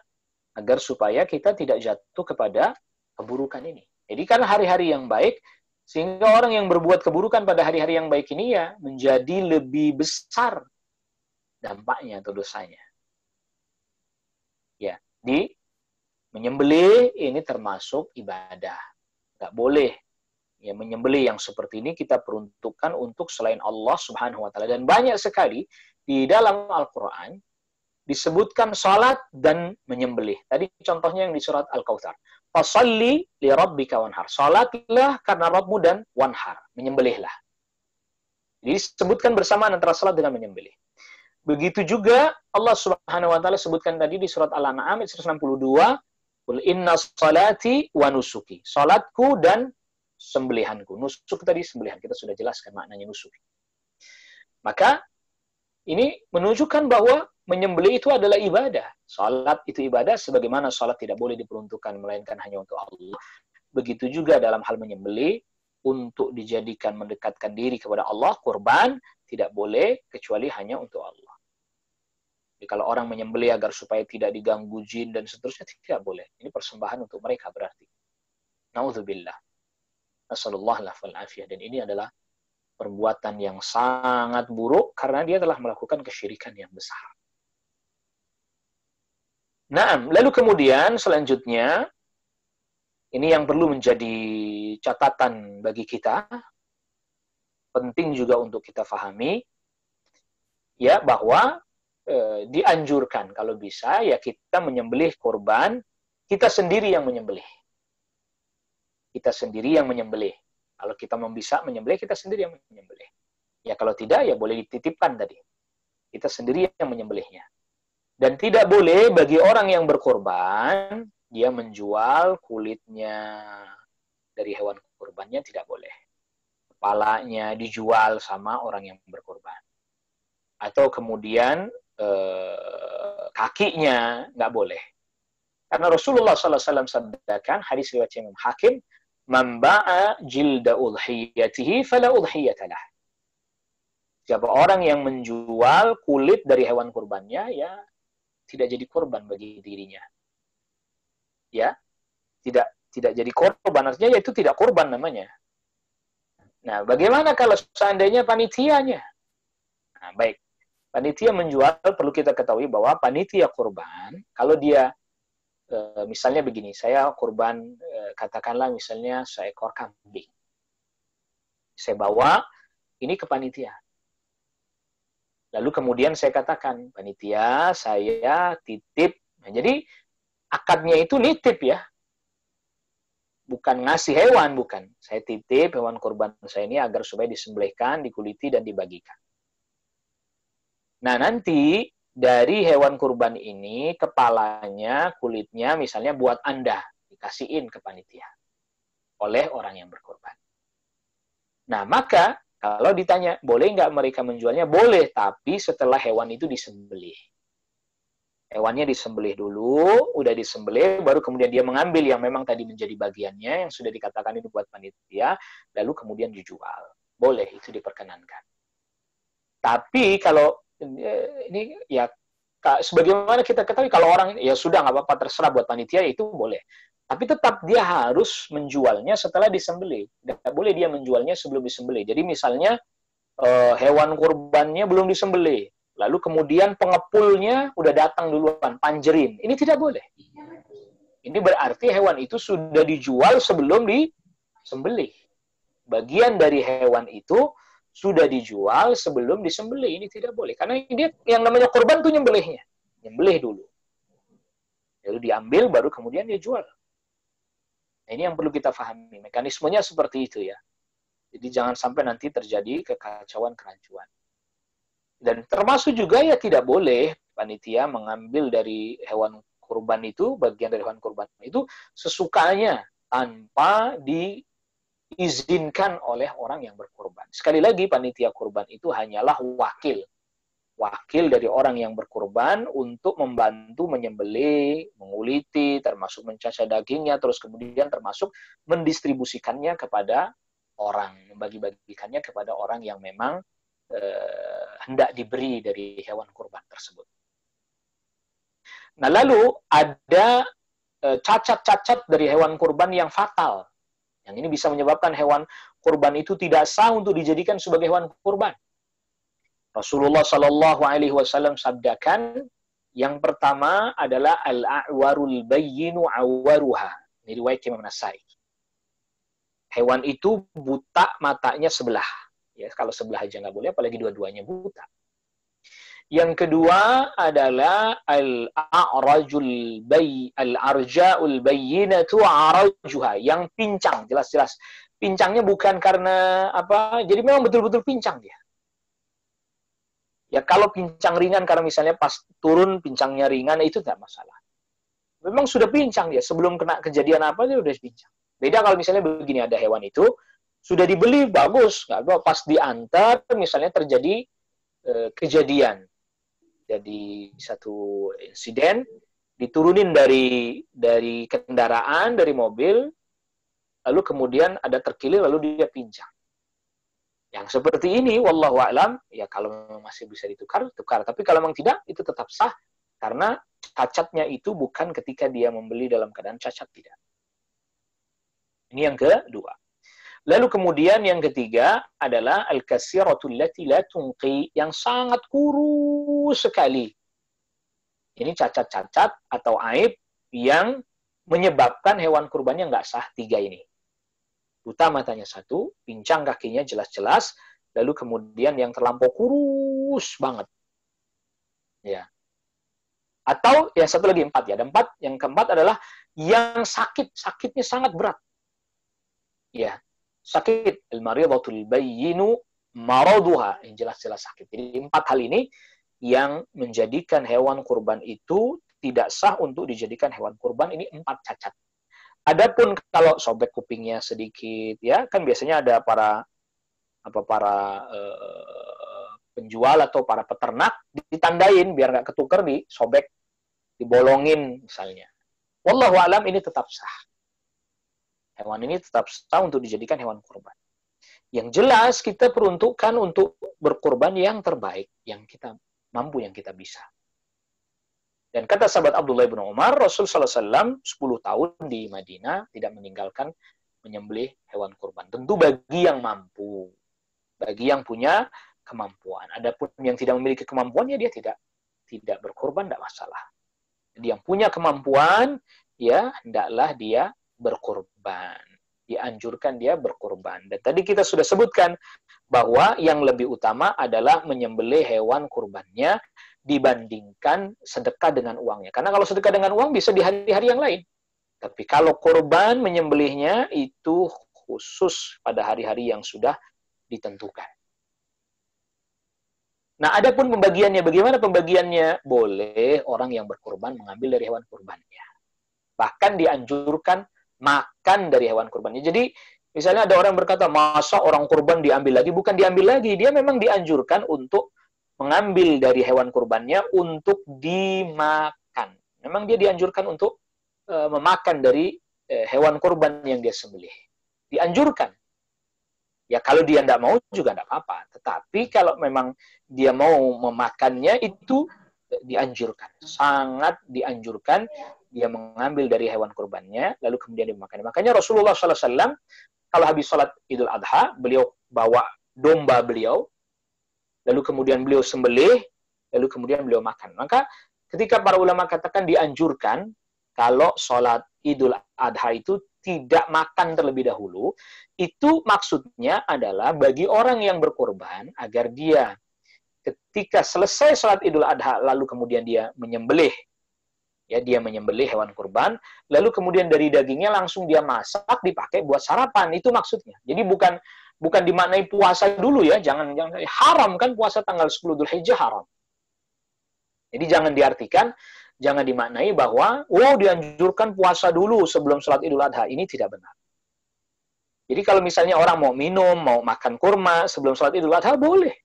agar supaya kita tidak jatuh kepada keburukan ini. Jadi karena hari-hari yang baik, sehingga orang yang berbuat keburukan pada hari-hari yang baik ini ya menjadi lebih besar dampaknya atau dosanya. Ya, di menyembelih ini termasuk ibadah. Nggak boleh ya menyembelih yang seperti ini kita peruntukkan untuk selain Allah Subhanahu wa taala. Dan banyak sekali di dalam Al-Qur'an disebutkan salat dan menyembelih. Tadi contohnya yang di surat Al-Kautsar. Fashalli li rabbika wanhar. Salatlah karena Rabbmu dan wanhar, menyembelihlah. Jadi disebutkan bersamaan antara salat dengan menyembelih. Begitu juga Allah Subhanahu wa taala sebutkan tadi di surat Al-An'am ayat 162, "Qul inna salati wa nusuki." Salatku dan sembelihanku. Nusuk tadi sembelihan, kita sudah jelaskan maknanya nusuk. Maka ini menunjukkan bahwa menyembelih itu adalah ibadah. Salat itu ibadah, sebagaimana salat tidak boleh diperuntukkan melainkan hanya untuk Allah. Begitu juga dalam hal menyembelih, untuk dijadikan mendekatkan diri kepada Allah, kurban, tidak boleh kecuali hanya untuk Allah. Jadi kalau orang menyembelih agar supaya tidak diganggu jin dan seterusnya, tidak boleh. Ini persembahan untuk mereka berarti. Na'udzubillah. Nasallallahu alaihi wasallam. Dan ini adalah perbuatan yang sangat buruk karena dia telah melakukan kesyirikan yang besar. Nah, lalu kemudian selanjutnya, ini yang perlu menjadi catatan bagi kita, penting juga untuk kita fahami, ya bahwa dianjurkan kalau bisa ya kita menyembelih kurban, kita sendiri yang menyembelih. Kita sendiri yang menyembelih. Kalau kita bisa menyembelih, kita sendiri yang menyembelih. Ya kalau tidak, ya boleh dititipkan tadi. Kita sendiri yang menyembelihnya. Dan tidak boleh bagi orang yang berkorban, dia menjual kulitnya dari hewan kurbannya, tidak boleh. Kepalanya dijual sama orang yang berkorban. Atau kemudian kakinya, nggak boleh. Karena Rasulullah SAW sabdakan, hadis riwayat Imam Hakim, "Man ba'a jilda udhiyatihi fala udhiyatalah." Siapa orang yang menjual kulit dari hewan kurbannya, ya tidak jadi korban bagi dirinya. Ya, tidak jadi korban, artinya itu tidak korban namanya. Nah, bagaimana kalau seandainya panitianya? Nah, baik. Panitia menjual, perlu kita ketahui bahwa panitia kurban, kalau dia misalnya begini, saya kurban, katakanlah misalnya seekor kambing. Saya bawa ini ke panitia. Lalu kemudian saya katakan, panitia saya titip. Nah, jadi akadnya itu nitip ya. Bukan ngasih hewan, bukan. Saya titip hewan kurban saya ini agar supaya disembelihkan, dikuliti, dan dibagikan. Nah, nanti dari hewan kurban ini, kepalanya, kulitnya, misalnya buat Anda, dikasihin ke panitia oleh orang yang berkorban. Nah, maka kalau ditanya, boleh nggak mereka menjualnya? Boleh, tapi setelah hewan itu disembelih. Hewannya disembelih dulu, udah disembelih, baru kemudian dia mengambil yang memang tadi menjadi bagiannya, yang sudah dikatakan itu buat panitia, lalu kemudian dijual. Boleh, itu diperkenankan. Tapi kalau ini ya sebagaimana kita ketahui, kalau orang ya sudah nggak apa-apa, terserah buat panitia, itu boleh. Tapi tetap dia harus menjualnya setelah disembelih. Tidak boleh dia menjualnya sebelum disembelih. Jadi misalnya hewan kurbannya belum disembelih, lalu kemudian pengepulnya udah datang duluan, panjerin. Ini tidak boleh. Ini berarti hewan itu sudah dijual sebelum disembelih. Bagian dari hewan itu sudah dijual sebelum disembelih. Ini tidak boleh. Karena dia yang namanya kurban itu nyembelihnya. Nyembelih dulu. Lalu diambil, baru kemudian dia jual. Nah, ini yang perlu kita pahami. Mekanismenya seperti itu ya. Jadi jangan sampai nanti terjadi kekacauan kerancuan. Dan termasuk juga ya tidak boleh panitia mengambil dari hewan kurban itu, bagian dari hewan kurban itu, sesukanya tanpa diizinkan oleh orang yang berkorban. Sekali lagi, panitia kurban itu hanyalah wakil dari orang yang berkorban untuk membantu menyembelih, menguliti, termasuk mencacah dagingnya, terus kemudian termasuk mendistribusikannya kepada orang, membagi-bagikannya kepada orang yang memang hendak diberi dari hewan kurban tersebut. Nah, lalu ada cacat-cacat dari hewan kurban yang fatal. Yang ini bisa menyebabkan hewan kurban itu tidak sah untuk dijadikan sebagai hewan kurban. Rasulullah Shallallahu Alaihi Wasallam sabdakan, yang pertama adalah al-a'warul bayyinu awaruha. Ini riwayat Imam Nasai. Hewan itu buta matanya sebelah. Ya, kalau sebelah aja nggak boleh, apalagi dua-duanya buta. Yang kedua adalah al-a'rajul al-arja'ul bayyinatu arajuha, yang pincang, jelas-jelas. Pincangnya bukan karena apa, jadi memang betul-betul pincang dia. Ya kalau pincang ringan karena misalnya pas turun pincangnya ringan, itu tidak masalah. Memang sudah pincang dia, sebelum kena kejadian apa dia udah pincang. Beda kalau misalnya begini, ada hewan itu sudah dibeli bagus, nggak pas diantar misalnya terjadi kejadian. Jadi satu insiden, diturunin dari kendaraan, dari mobil, lalu kemudian ada terkilir, lalu dia pincang. Yang seperti ini, wallahu a'lam, ya kalau masih bisa ditukar, tukar. Tapi kalau memang tidak, itu tetap sah. Karena cacatnya itu bukan ketika dia membeli dalam keadaan cacat, tidak. Ini yang kedua. Lalu kemudian yang ketiga adalah al-kasiratul lati la tunqi, yang sangat kurus sekali. Ini cacat-cacat atau aib yang menyebabkan hewan kurbannya nggak sah, tiga ini. Buta matanya satu, pincang kakinya jelas-jelas, lalu kemudian yang terlampau kurus banget. Ya. Atau yang satu lagi empat ya, ada empat. Yang keempat adalah yang sakitnya sangat berat. Ya, sakit, al-maridatul bayyinu maraduha, yang jelas-jelas sakit. Jadi empat hal ini yang menjadikan hewan kurban itu tidak sah untuk dijadikan hewan kurban. Ini 4 cacat. Adapun kalau sobek kupingnya sedikit, ya kan biasanya ada para penjual atau para peternak ditandain biar nggak ketuker, disobek, dibolongin misalnya. Wallahu alam, ini tetap sah. Hewan ini tetap sah untuk dijadikan hewan kurban. Yang jelas kita peruntukkan untuk berkurban yang terbaik, yang kita mampu, yang kita bisa. Dan kata sahabat Abdullah bin Umar, Rasul SAW 10 tahun di Madinah tidak meninggalkan menyembelih hewan kurban. Tentu bagi yang mampu, bagi yang punya kemampuan. Adapun yang tidak memiliki kemampuan, ya dia tidak berkurban, tidak masalah. Jadi yang punya kemampuan, ya hendaklah dia berkurban. Dianjurkan dia berkurban. Dan tadi kita sudah sebutkan bahwa yang lebih utama adalah menyembelih hewan kurbannya dibandingkan sedekah dengan uangnya. Karena kalau sedekah dengan uang bisa di hari-hari yang lain. Tapi kalau kurban menyembelihnya itu khusus pada hari-hari yang sudah ditentukan. Nah, adapun pembagiannya, bagaimana pembagiannya? Boleh orang yang berkurban mengambil dari hewan kurbannya. Bahkan dianjurkan makan dari hewan kurbannya. Jadi, misalnya ada orang berkata, masa orang kurban diambil lagi? Bukan diambil lagi, dia memang dianjurkan untuk mengambil dari hewan kurbannya untuk dimakan. Memang dia dianjurkan untuk memakan dari hewan kurban yang dia sembelih. Dianjurkan. Ya kalau dia tidak mau juga tidak apa-apa. Tetapi kalau memang dia mau memakannya itu dianjurkan. Sangat dianjurkan dia mengambil dari hewan kurbannya lalu kemudian dimakan. Makanya Rasulullah SAW kalau habis sholat Idul Adha, beliau bawa domba beliau, lalu kemudian beliau sembelih, lalu kemudian beliau makan. Maka ketika para ulama katakan dianjurkan kalau sholat Idul Adha itu tidak makan terlebih dahulu, itu maksudnya adalah bagi orang yang berkorban agar dia ketika selesai sholat Idul Adha lalu kemudian dia menyembelih, ya dia menyembelih hewan kurban, lalu kemudian dari dagingnya langsung dia masak dipakai buat sarapan, itu maksudnya. Jadi bukan dimaknai puasa dulu ya, jangan haram kan puasa tanggal 10 Dzulhijjah haram. Jadi jangan diartikan, jangan dimaknai bahwa dianjurkan puasa dulu sebelum sholat Idul Adha, ini tidak benar. Jadi kalau misalnya orang mau minum, mau makan kurma sebelum sholat Idul Adha boleh.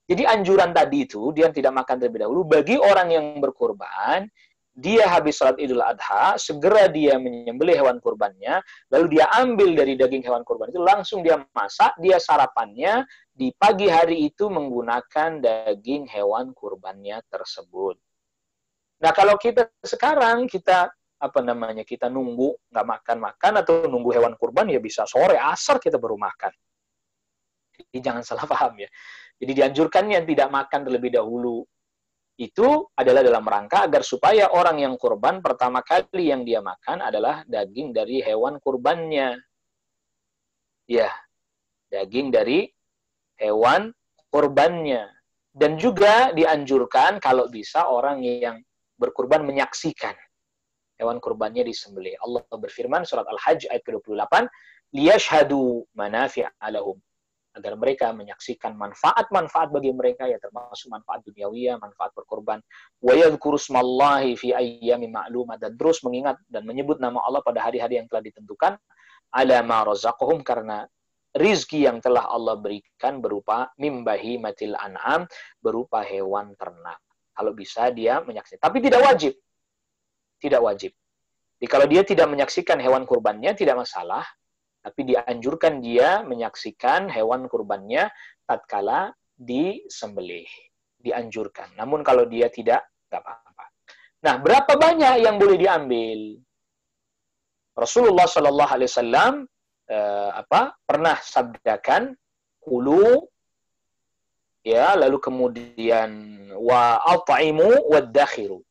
Jadi anjuran tadi itu dia tidak makan terlebih dahulu. Bagi orang yang berkurban, dia habis sholat Idul Adha, segera dia menyembelih hewan kurbannya, lalu dia ambil dari daging hewan kurban itu, langsung dia masak, dia sarapannya di pagi hari itu menggunakan daging hewan kurbannya tersebut. Nah, kalau kita sekarang, kita nunggu, nggak makan-makan, atau nunggu hewan kurban, ya bisa sore, asar kita baru makan. Jadi jangan salah paham ya. Jadi dianjurkannya tidak makan terlebih dahulu. Itu adalah dalam rangka agar supaya orang yang kurban pertama kali yang dia makan adalah daging dari hewan kurbannya. Ya, daging dari hewan kurbannya. Dan juga dianjurkan kalau bisa orang yang berkurban menyaksikan hewan kurbannya disembelih. Allah berfirman surat Al-Hajj ayat ke-28, liyashhadu manafi'a lahum, agar mereka menyaksikan manfaat-manfaat bagi mereka, ya termasuk manfaat duniawiyah, manfaat berkorban. Wa yadhkuru smallahi fi ayyamin ma'lumat, dan terus mengingat dan menyebut nama Allah pada hari-hari yang telah ditentukan, ala ma razaqahum, karena rizki yang telah Allah berikan berupa mimbahi matil an'am, berupa hewan ternak. Kalau bisa dia menyaksikan, tapi tidak wajib. Tidak wajib. Jadi kalau dia tidak menyaksikan hewan kurbannya tidak masalah. Tapi dianjurkan dia menyaksikan hewan kurbannya tatkala disembelih. Dianjurkan. Namun kalau dia tidak apa-apa. Nah, berapa banyak yang boleh diambil? Rasulullah Shallallahu Alaihi Wasallam pernah sabdakan, kulu, ya, lalu kemudian wa at'imu waddakhiru.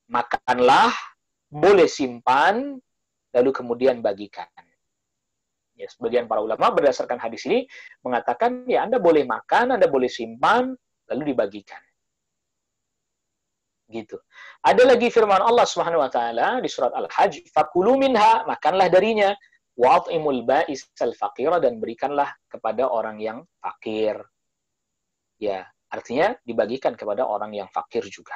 Makanlah, boleh simpan, lalu kemudian bagikan. Ya, sebagian para ulama berdasarkan hadis ini mengatakan, ya Anda boleh makan, Anda boleh simpan, lalu dibagikan. Gitu. Ada lagi firman Allah Subhanahu wa taala di surat Al-Hajj, fakulu minha, makanlah darinya, wa at'imul ba'isal faqira, dan berikanlah kepada orang yang fakir. Ya, Artinya dibagikan kepada orang yang fakir juga.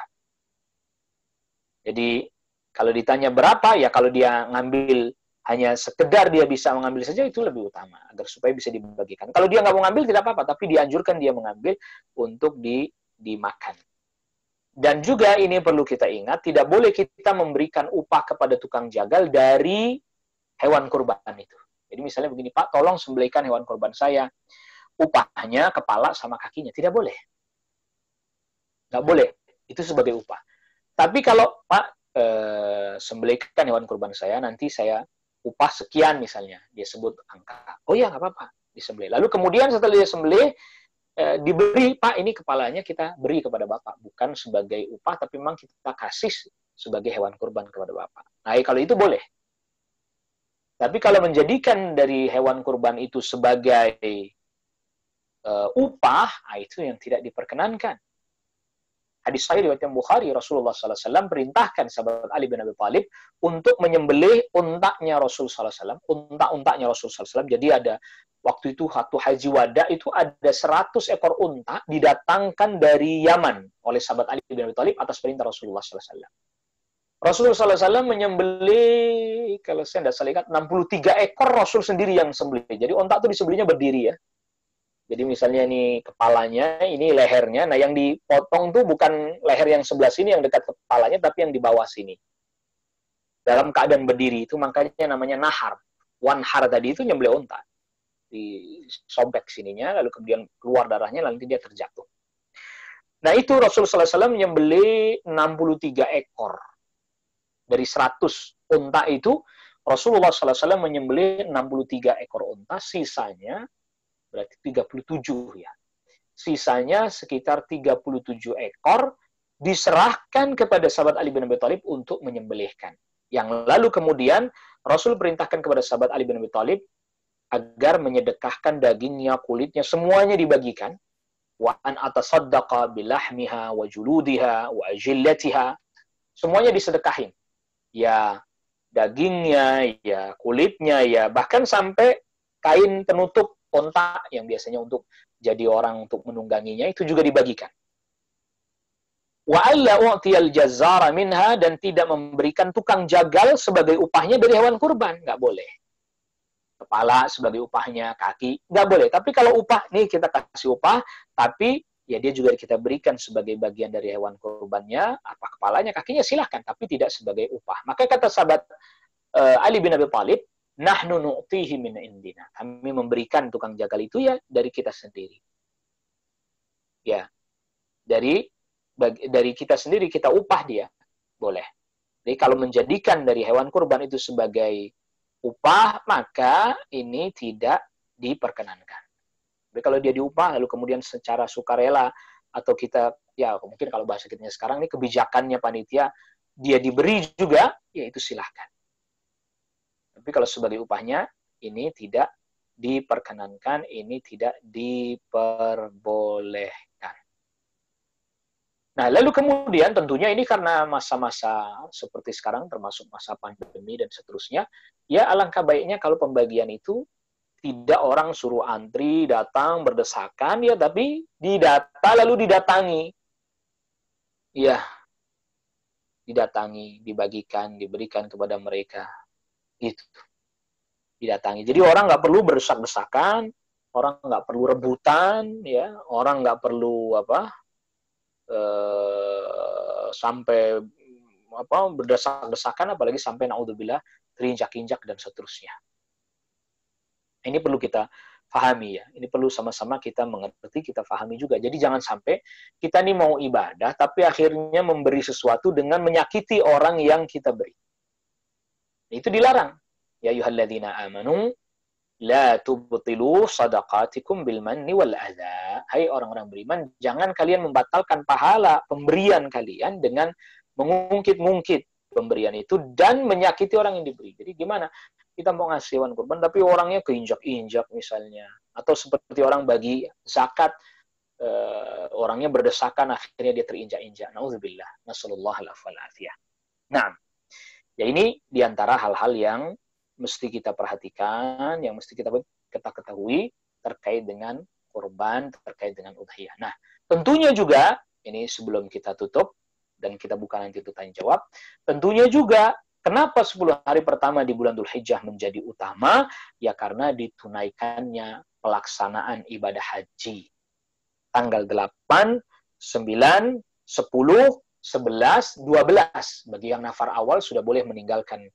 Jadi kalau ditanya berapa, ya kalau dia ngambil hanya sekedar dia bisa mengambil saja itu lebih utama, agar supaya bisa dibagikan. Kalau dia nggak mau ngambil tidak apa-apa, tapi dianjurkan dia mengambil untuk dimakan. Dan juga ini perlu kita ingat, tidak boleh kita memberikan upah kepada tukang jagal dari hewan kurban itu. Jadi misalnya begini, Pak, tolong sembelihkan hewan kurban saya, upahnya kepala sama kakinya. Tidak boleh. Nggak boleh. Itu sebagai upah. Tapi kalau, Pak, sembelihkan hewan kurban saya, nanti saya upah sekian misalnya. Dia sebut angka. Oh ya, nggak apa-apa. Disembelih. Lalu kemudian setelah dia sembelih, diberi, Pak, ini kepalanya kita beri kepada Bapak. Bukan sebagai upah, tapi memang kita kasih sebagai hewan kurban kepada Bapak. Nah, kalau itu boleh. Tapi kalau menjadikan dari hewan kurban itu sebagai upah, itu yang tidak diperkenankan. Hadis sahih riwayat Bukhari, Rasulullah SAW perintahkan sahabat Ali bin Abi Thalib untuk menyembelih untaknya Rasul SAW, unta-untanya Rasul SAW. Jadi ada waktu itu haji wada itu ada 100 ekor unta didatangkan dari Yaman oleh sahabat Ali bin Abi Thalib atas perintah Rasulullah SAW. Rasulullah SAW menyembelih, kalau saya tidak salah ingat, 63 ekor Rasul sendiri yang sembelih. Jadi unta itu disembelihnya berdiri ya. Jadi misalnya ini kepalanya, ini lehernya. Nah yang dipotong tuh bukan leher yang sebelah sini yang dekat kepalanya, tapi yang di bawah sini. Dalam keadaan berdiri itu makanya namanya nahar. Wanhar tadi itu nyembelih unta. Disobek sininya, lalu kemudian keluar darahnya, lalu dia terjatuh. Nah itu Rasulullah SAW menyembelih 63 ekor. Dari 100 unta itu, Rasulullah SAW menyembelih 63 ekor unta, sisanya berarti 37 ya. Sisanya sekitar 37 ekor diserahkan kepada sahabat Ali bin Abi Thalib untuk menyembelihkan. Yang lalu kemudian Rasul perintahkan kepada sahabat Ali bin Abi Thalib agar menyedekahkan dagingnya, kulitnya, semuanya dibagikan. Wa an atasaddaqa bilahmiha wa juludiha wa ajillatiha. Semuanya disedekahin. Ya dagingnya, ya kulitnya, ya bahkan sampai kain penutup unta yang biasanya untuk jadi orang untuk menungganginya itu juga dibagikan. Wa alla u'tiyal jazzara minha, dan tidak memberikan tukang jagal sebagai upahnya dari hewan kurban, nggak boleh. Kepala sebagai upahnya, kaki nggak boleh. Tapi kalau upah nih kita kasih upah, tapi ya dia juga kita berikan sebagai bagian dari hewan kurbannya, apa kepalanya, kakinya silahkan, tapi tidak sebagai upah. Maka kata sahabat Ali bin Abi Thalib, nahnu nu'tihi min indina. Kami memberikan tukang jagal itu ya dari kita sendiri. Ya. Dari kita sendiri kita upah dia. Boleh. Jadi kalau menjadikan dari hewan kurban itu sebagai upah, maka ini tidak diperkenankan. Tapi kalau dia diupah lalu kemudian secara sukarela atau kita ya mungkin kalau bahasa kita sekarang ini kebijakannya panitia dia diberi juga, ya itu silahkan. Tapi kalau sebagai upahnya, ini tidak diperkenankan, ini tidak diperbolehkan. Nah, lalu kemudian tentunya ini karena masa-masa seperti sekarang, termasuk masa pandemi dan seterusnya, ya alangkah baiknya kalau pembagian itu tidak orang suruh antri, datang, berdesakan, ya tapi didata lalu didatangi. Ya, didatangi, dibagikan, diberikan kepada mereka. Itu didatangi. Jadi orang nggak perlu berdesak-desakan, orang nggak perlu rebutan, ya, orang nggak perlu sampai berdesak-desakan, apalagi sampai naudzubillah terinjak-injak dan seterusnya. Ini perlu kita pahami ya. Ini perlu sama-sama kita mengerti, kita pahami juga. Jadi jangan sampai kita nih mau ibadah, tapi akhirnya memberi sesuatu dengan menyakiti orang yang kita beri. Itu dilarang. Ya ayyuhalladzina amanu la tubtilu shadaqatikum bil manni wal adza. Hai orang-orang beriman, jangan kalian membatalkan pahala pemberian kalian dengan mengungkit-ungkit pemberian itu dan menyakiti orang yang diberi. Jadi gimana? Kita mau ngasih hewan kurban tapi orangnya keinjak-injak misalnya, atau seperti orang bagi zakat orangnya berdesakan akhirnya dia terinjak-injak. Nauzubillah. Nasallallahu alaihi wasallam. Nah, ya ini diantara hal-hal yang mesti kita perhatikan, yang mesti kita ketahui terkait dengan kurban, terkait dengan udhiyah. Nah, tentunya juga, ini sebelum kita tutup, dan kita buka nanti untuk tanya jawab, tentunya juga, kenapa 10 hari pertama di bulan Dzulhijjah menjadi utama? Ya karena ditunaikannya pelaksanaan ibadah haji. Tanggal 8, 9, 10, 11, 12. Bagi yang nafar awal sudah boleh meninggalkan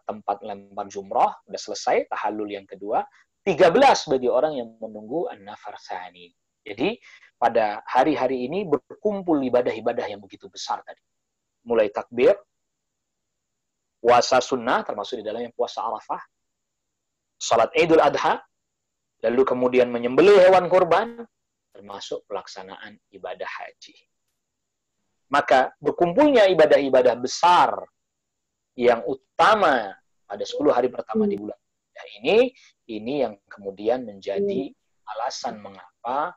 tempat lempar jumroh, sudah selesai, tahallul yang kedua. 13 bagi orang yang menunggu an-nafar tsani. Jadi pada hari-hari ini berkumpul ibadah-ibadah yang begitu besar tadi. Mulai takbir, puasa sunnah, termasuk di dalamnya puasa Arafah, salat Idul Adha, lalu kemudian menyembelih hewan kurban, termasuk pelaksanaan ibadah haji. Maka berkumpulnya ibadah-ibadah besar yang utama pada 10 hari pertama di bulan ini yang kemudian menjadi alasan mengapa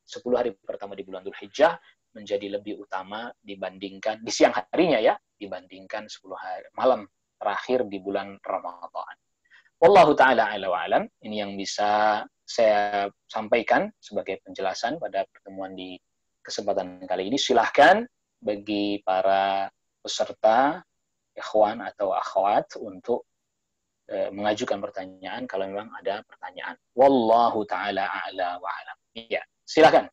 10 hari pertama di bulan Dzulhijjah menjadi lebih utama dibandingkan di siang harinya ya, dibandingkan 10 hari malam terakhir di bulan Ramadan. Wallahu taala a'la wa alam. Ini yang bisa saya sampaikan sebagai penjelasan pada pertemuan di kesempatan kali ini. Silahkan bagi para peserta, ikhwan atau akhwat untuk mengajukan pertanyaan kalau memang ada pertanyaan. Wallahu taala a'la wa alam. Ya, silakan.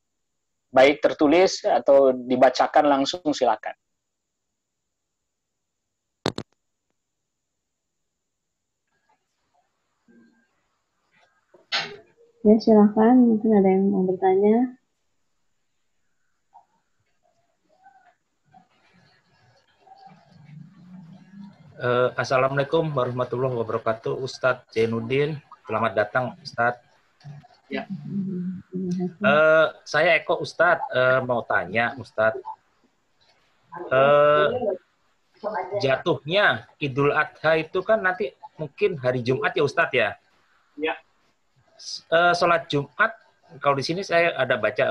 Baik tertulis atau dibacakan langsung silakan. Ya, silakan. Mungkin ada yang mau bertanya. Assalamualaikum warahmatullahi wabarakatuh, Ustadz Zainuddin. Selamat datang, Ustadz. Ya. Saya Eko, Ustadz. Mau tanya, Ustadz. Jatuhnya Idul Adha itu kan nanti mungkin hari Jumat ya, Ustadz ya? Ya. Sholat Jumat, kalau di sini saya ada baca,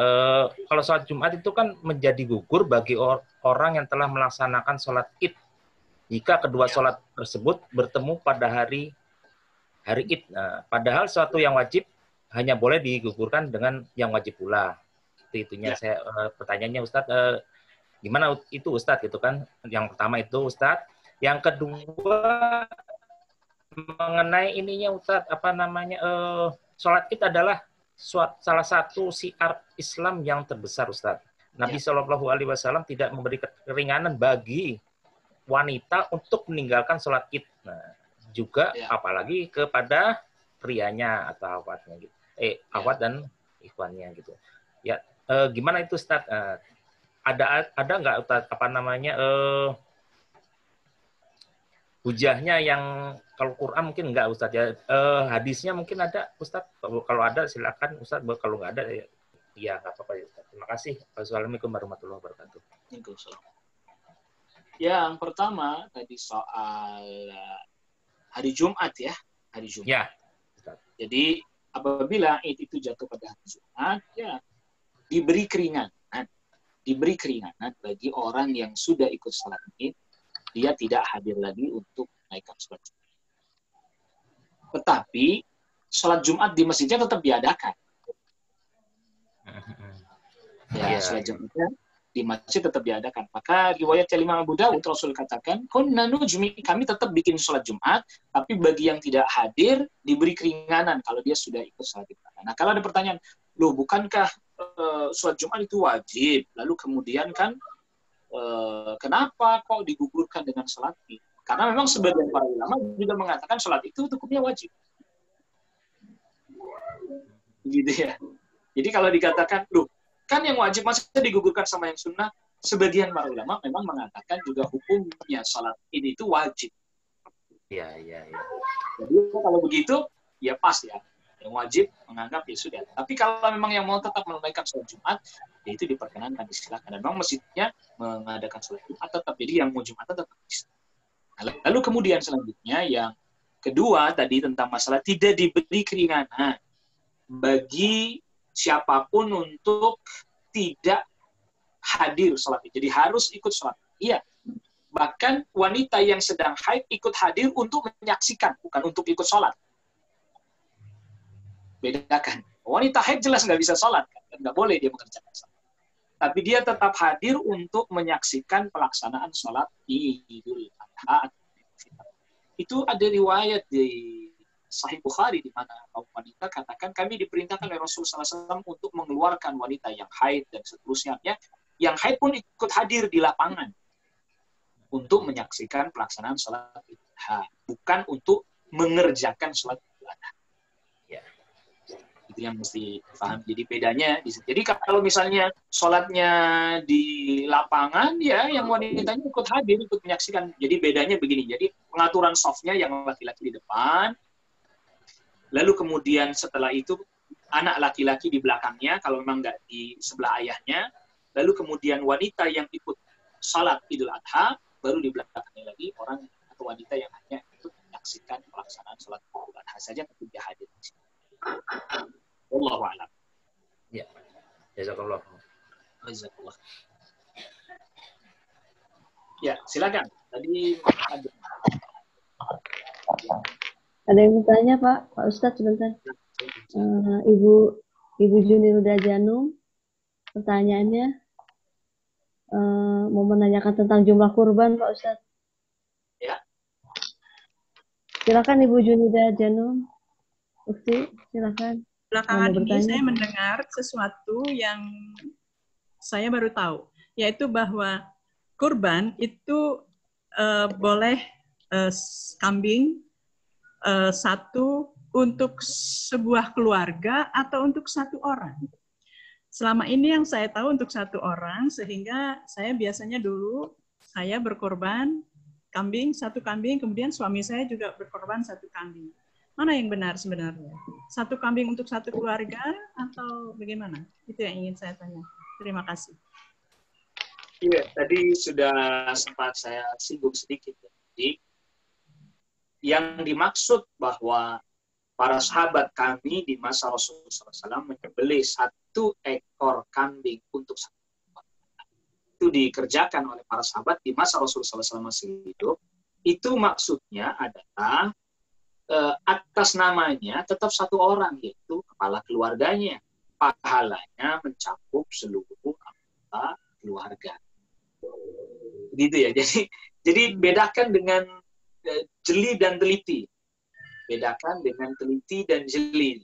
kalau sholat Jumat itu kan menjadi gugur bagi orang yang telah melaksanakan sholat Id. Jika kedua sholat tersebut bertemu pada hari Id. Nah, padahal suatu yang wajib hanya boleh digugurkan dengan yang wajib pula. Itunya saya pertanyaannya Ustadz, gimana itu Ustadz gitu kan? Yang pertama itu Ustadz. Yang kedua mengenai ininya Ustadz, sholat Id adalah salah satu syiar Islam yang terbesar Ustadz. Nabi Shallallahu Alaihi Wasallam tidak memberi keringanan bagi wanita untuk meninggalkan sholat Id. Nah, juga apalagi kepada prianya atau awatnya gitu. Awat dan ikhwannya gitu. Ya, gimana itu Ustaz? Ada nggak Ustaz hujahnya yang kalau Quran mungkin enggak Ustaz ya. Hadisnya mungkin ada Ustaz. Kalau ada silakan Ustaz, kalau nggak ada ya nggak apa-apa ya Ustaz. Terima kasih. Wassalamualaikum warahmatullahi wabarakatuh. Waalaikumsalam. Yang pertama tadi soal hari Jumat ya, hari Jumat. Ya. Jadi apabila Id itu jatuh pada hari Jumat, ya diberi keringanan bagi orang yang sudah ikut salat Id, dia tidak hadir lagi untuk menaikkan salat Jumat. Tetapi salat Jumat di masjidnya tetap diadakan. Ya, salat Jumatnya di masjid tetap diadakan. Maka riwayat Imam Abu Dawud Rasul katakan, "Kunna nujmi," kami tetap bikin sholat Jumat, tapi bagi yang tidak hadir diberi keringanan kalau dia sudah ikut sholat Jumat. Nah, kalau ada pertanyaan, loh bukankah sholat Jumat itu wajib? Lalu kemudian kan kenapa kok digugurkan dengan sholat Id? Karena memang sebagian para ulama juga mengatakan sholat itu hukumnya wajib. Gitu ya. Jadi kalau dikatakan, loh kan yang wajib masih digugurkan sama yang sunnah, sebagian para ulama memang mengatakan juga hukumnya salat ini itu wajib. Iya. Jadi kalau begitu, ya pas ya. Yang wajib menganggap ya sudah. Tapi kalau memang yang mau tetap menunaikan sholat Jumat, ya itu diperkenankan, disilakan. Dan memang masjidnya mengadakan sholat Jumat tetap. Jadi yang mau Jumat tetap bisa. Nah, lalu kemudian selanjutnya yang kedua tadi tentang masalah tidak diberi keringanan bagi siapapun untuk tidak hadir sholat. Jadi harus ikut sholat. Iya. Bahkan wanita yang sedang haid ikut hadir untuk menyaksikan, bukan untuk ikut sholat. Bedakan. Wanita haid jelas nggak bisa sholat. Nggak boleh dia mengerjakan sholat. tapi dia tetap hadir untuk menyaksikan pelaksanaan sholat Idul Adha. Itu ada riwayat di Sahih Bukhari di mana kaum wanita katakan kami diperintahkan oleh Rasulullah SAW untuk mengeluarkan wanita yang haid dan seterusnya. Yang haid pun ikut hadir di lapangan untuk menyaksikan pelaksanaan sholat Idul Adha, bukan untuk mengerjakan sholat Idul Adha. Itu yang mesti paham. Jadi bedanya. Jadi kalau misalnya sholatnya di lapangan, ya yang wanitanya ikut hadir, ikut menyaksikan. Jadi bedanya begini. Jadi pengaturan softnya yang laki-laki di depan, lalu kemudian setelah itu anak laki-laki di belakangnya, kalau memang nggak di sebelah ayahnya, lalu kemudian wanita yang ikut sholat Idul Adha, baru di belakangnya lagi orang atau wanita yang hanya ikut menyaksikan pelaksanaan sholat Idul Adha saja, tapi dia hadir di sini. Wallahu a'lam. Ya. Jazakallah. Jazakallah. Ya, silakan. Tadi Ada yang bertanya, Pak Ustadz sebentar. Ibu Junilda Janum, pertanyaannya mau menanyakan tentang jumlah kurban, Pak Ustadz. Ya. Silakan Ibu Junilda Janum. Ukti, silakan. Belakangan ini saya mendengar sesuatu yang saya baru tahu, yaitu bahwa kurban itu boleh kambing satu untuk sebuah keluarga atau untuk satu orang. Selama ini yang saya tahu untuk satu orang, sehingga saya biasanya dulu saya berkorban kambing, satu kambing, kemudian suami saya juga berkorban satu kambing. Mana yang benar sebenarnya? Satu kambing untuk satu keluarga atau bagaimana? Itu yang ingin saya tanya. Terima kasih. Iya, tadi sudah sempat saya singgung sedikit. Jadi, yang dimaksud bahwa para sahabat kami di masa Rasulullah SAW menyembelih satu ekor kambing untuk satu keluarga. Itu dikerjakan oleh para sahabat di masa Rasulullah SAW masih hidup. Itu maksudnya adalah atas namanya tetap satu orang, yaitu kepala keluarganya. Pahalanya mencakup seluruh anggota keluarga. Gitu ya. Jadi bedakan dengan jeli dan teliti. Bedakan dengan teliti dan jeli.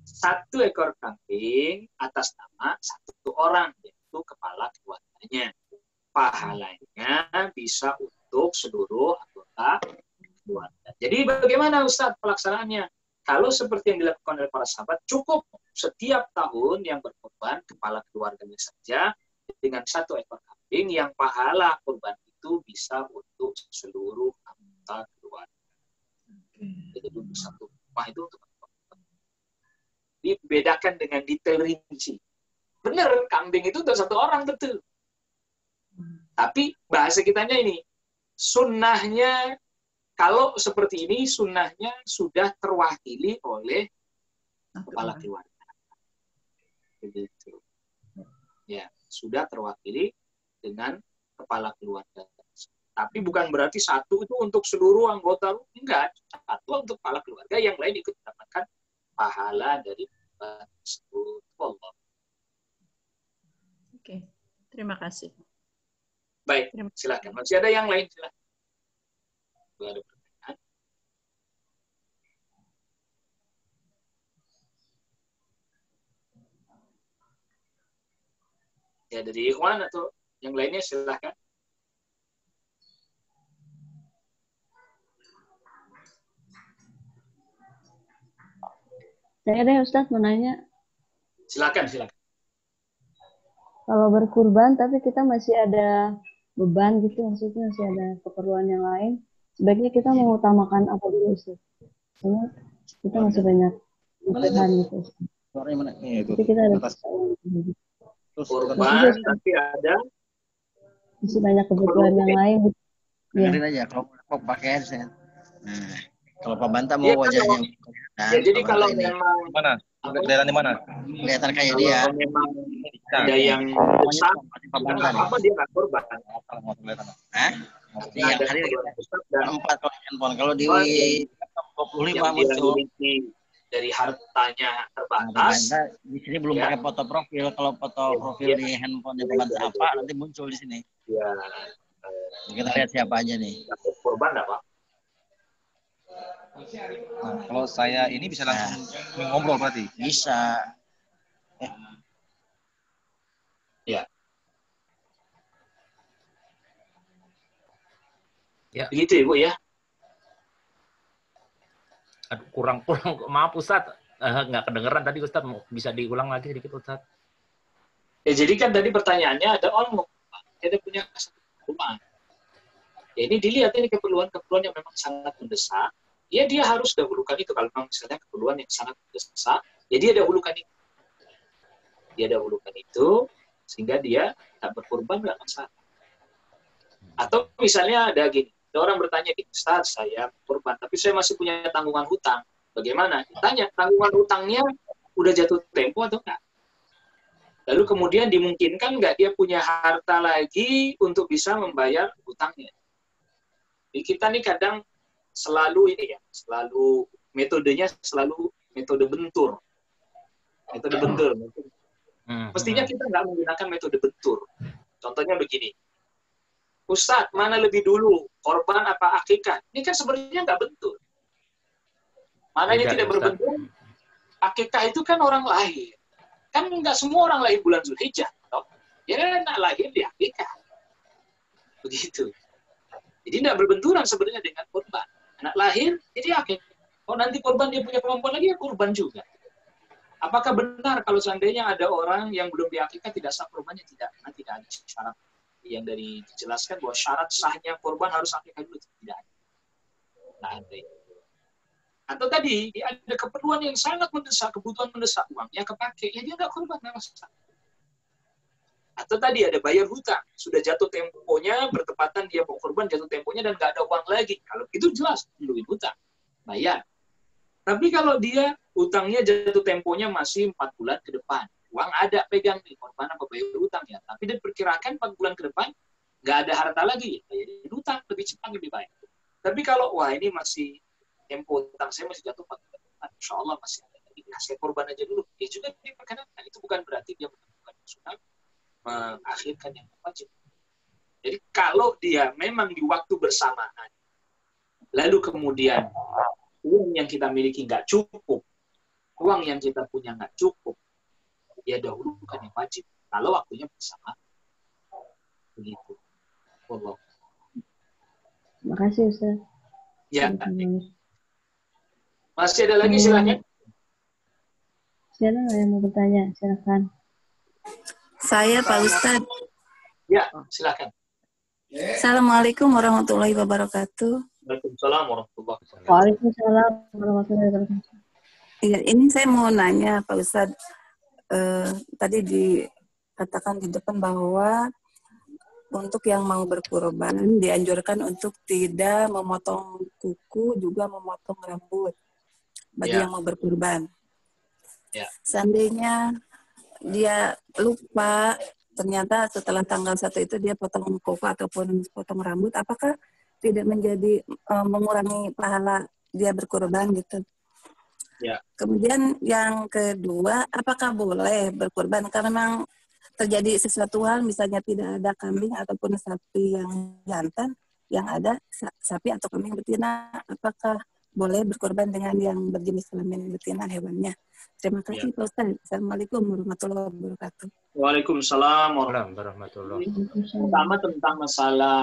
Satu ekor kambing atas nama satu orang, yaitu kepala keluarganya. Pahalanya bisa untuk seluruh anggota keluarga. Jadi bagaimana Ustadz pelaksanaannya? Kalau seperti yang dilakukan oleh para sahabat, cukup setiap tahun yang berkorban kepala keluarganya saja dengan satu ekor kambing yang pahala kurban itu bisa untuk seluruh anggota keluarga. Jadi untuk satu rumah itu untuk dibedakan dengan detail rinci. Benar, kambing itu untuk satu orang betul. Tapi bahasa kitanya ini, sunnahnya kalau seperti ini, sunnahnya sudah terwakili oleh kepala keluarga. Begitu. Ya, sudah terwakili dengan kepala keluarga. Tapi bukan berarti satu itu untuk seluruh anggota. Enggak. Satu untuk kepala keluarga, yang lain ikut mendapatkan pahala dari tersebut. Allah. Oke, terima kasih. Baik, silakan. Masih ada yang lain? Silakan. Ada pertanyaan? Ya, dari Ikhwan atau yang lainnya silakan. Saya ada Ustadz mau nanya. Silakan. Kalau berkurban tapi kita masih ada beban gitu, maksudnya masih ada keperluan yang lain, sebaiknya kita mengutamakan apa dulu Ustaz? Karena kita masih banyak kebutuhan gitu. Tapi kita ada kurban tapi ada masih banyak kebutuhan yang lain. Dengerin aja kalau pakai headset. Nah, kalau Pak Banta mau wajahnya. Ya, jadi kalau memang Mana? Daerah di mana? Kelihatan kayak dia. kalau memang ada yang besar, apa dia nggak kurban? Hah? Iya, hari dan 4 kalau handphone. Kalau di 25 yang dia muncul. miliki dari hartanya Nah, terbatas. Pembantu di sini belum Ya. pakai foto profil. Kalau foto profil di handphone Pembantu apa nanti muncul di sini. Ya, Kita lihat siapa aja nih. korban enggak, Pak? Nah, kalau saya ini bisa langsung ngobrol berarti. Bisa. Ya. Ya. Begitu ya, Bu ya. Aduh, kurang maaf Ustadz, nggak kedengeran tadi Ustadz, bisa diulang lagi sedikit Ustadz. Ya, jadi kan tadi pertanyaannya ada orang kita punya rumah. Ya, ini dilihat ini keperluan-keperluan yang memang sangat mendesak. Ya dia harus dahulukan itu kalau memang misalnya keperluan yang sangat mendesak. Ya dia dahulukan itu. Dia dahulukan itu sehingga dia tak berkorban nggak masalah. Atau misalnya ada gini, ada orang bertanya, Ustaz, saya korban, tapi saya masih punya tanggungan hutang. Bagaimana? Ditanya, tanggungan hutangnya udah jatuh tempo atau enggak? Lalu kemudian dimungkinkan nggak dia punya harta lagi untuk bisa membayar hutangnya? Jadi kita nih kadang selalu ini ya, selalu metodenya selalu metode bentur. Metode bentur. Mestinya kita nggak menggunakan metode bentur. Contohnya begini. Ustadz, mana lebih dulu, korban apa akikah? Ini kan sebenarnya nggak bentur. Mana yang tidak berbentur? Akikah itu kan orang lahir. Kan nggak semua orang lahir bulan Zulhijjah. Toh? Ya anak lahir di akikah. Begitu. Jadi tidak berbenturan sebenarnya dengan korban. Anak lahir, jadi akikah. Oh nanti korban dia punya kemampuan lagi, ya korban juga. Apakah benar kalau seandainya ada orang yang belum diakikah tidak sah korbannya? Tidak. Nah, tidak ada syarat yang dari dijelaskan bahwa syarat sahnya korban harus akikah dulu. Tidak ada. Nah, ada. Atau tadi ada keperluan yang sangat mendesak, kebutuhan mendesak, uangnya kepake, ya dia nggak korban, nggak masalah. Atau tadi ada bayar hutang, sudah jatuh temponya, bertepatan dia mau korban jatuh temponya dan nggak ada uang lagi. Kalau itu jelas, duluin hutang, bayar. Tapi kalau dia hutangnya jatuh temponya masih 4 bulan ke depan, uang ada pegang nih, korban apa bayar hutang ya. Tapi diperkirakan 4 bulan ke depan, nggak ada harta lagi, bayar hutang, lebih cepat, lebih baik. Tapi kalau, wah ini masih tempo hutang saya masih jatuh 4 bulan ke depan, insya Allah masih ada lagi, nah, saya korban aja dulu. Ya juga diperkenankan, itu bukan berarti dia melakukan sunnah, mengakhirkan yang wajib. Jadi kalau dia memang di waktu bersamaan, lalu kemudian uang yang kita miliki nggak cukup, uang yang kita punya nggak cukup, ya dahulukan yang wajib. Kalau waktunya bersama, begitu. Allah. Terima kasih Ustaz. Ya. Masih ada lagi silahkan. Siapa yang mau bertanya? Silakan. Saya Pak Ustadz. Ya, silakan. Assalamualaikum warahmatullahi wabarakatuh. Waalaikumsalam warahmatullahi wabarakatuh. Waalaikumsalam warahmatullahi wabarakatuh. Iya, ini saya mau nanya Pak Ustadz. Tadi dikatakan di depan bahwa untuk yang mau berkurban dianjurkan untuk tidak memotong kuku, juga memotong rambut bagi yang mau berkurban. Ya. Seandainya dia lupa, ternyata setelah tanggal 1 itu dia potong kuku ataupun potong rambut, apakah tidak menjadi mengurangi pahala dia berkurban gitu? Ya. Kemudian yang kedua, apakah boleh berkurban karena memang terjadi sesuatu hal, misalnya tidak ada kambing ataupun sapi yang jantan, yang ada sapi atau kambing betina, apakah boleh berkorban dengan yang berjenis kelamin betina hewannya? Terima kasih Pak Ustaz. Assalamualaikum warahmatullahi wabarakatuh. Waalaikumsalam warahmatullahi Warahmatullahi. Pertama tentang masalah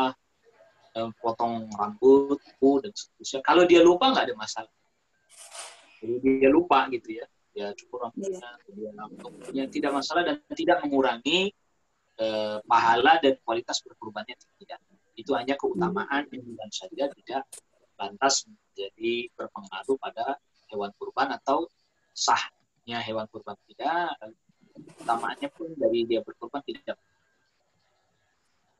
potong rambut, kuku dan seterusnya. Kalau dia lupa nggak ada masalah. Jadi dia lupa gitu ya. Ya cukur rambutnya, dia tidak masalah dan tidak mengurangi pahala dan kualitas berkurbannya tidak. Itu hanya keutamaan yang bukan saja tidak lantas menjadi berpengaruh pada hewan kurban atau sahnya hewan kurban tidak. Utamaannya pun dari dia berkurban tidak.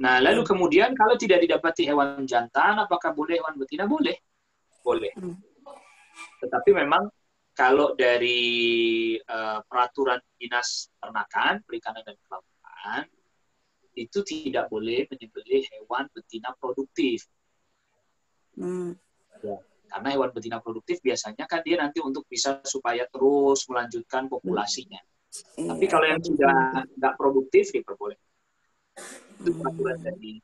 Nah, lalu kemudian kalau tidak didapati hewan jantan, apakah boleh hewan betina? Boleh. Boleh. Tetapi memang kalau dari peraturan dinas peternakan, perikanan dan kelautan, itu tidak boleh menyembelih hewan betina produktif. Ya. Karena hewan betina produktif biasanya kan dia nanti untuk bisa supaya terus melanjutkan populasinya. Tapi kalau yang sudah nggak produktif diperbolehkan. Itu peraturan dari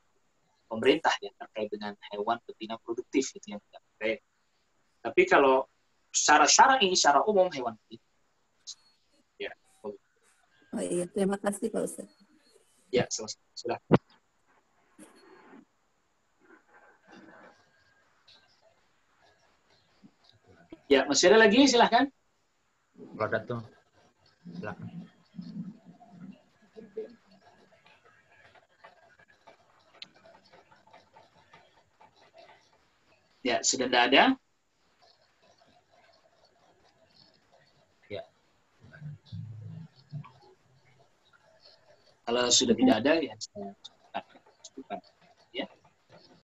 pemerintah ya terkait dengan hewan betina produktif itu yang tidak boleh. Tapi kalau secara syar'i, secara umum hewan betina. Ya. Oh iya, terima kasih Pak Ustaz. Ya, selesai. Sudah. Ya, masih ada lagi, silahkan. Kalau ada tuh, silakan. Ya, sudah tidak ada. Ya. Kalau sudah tidak ada, ya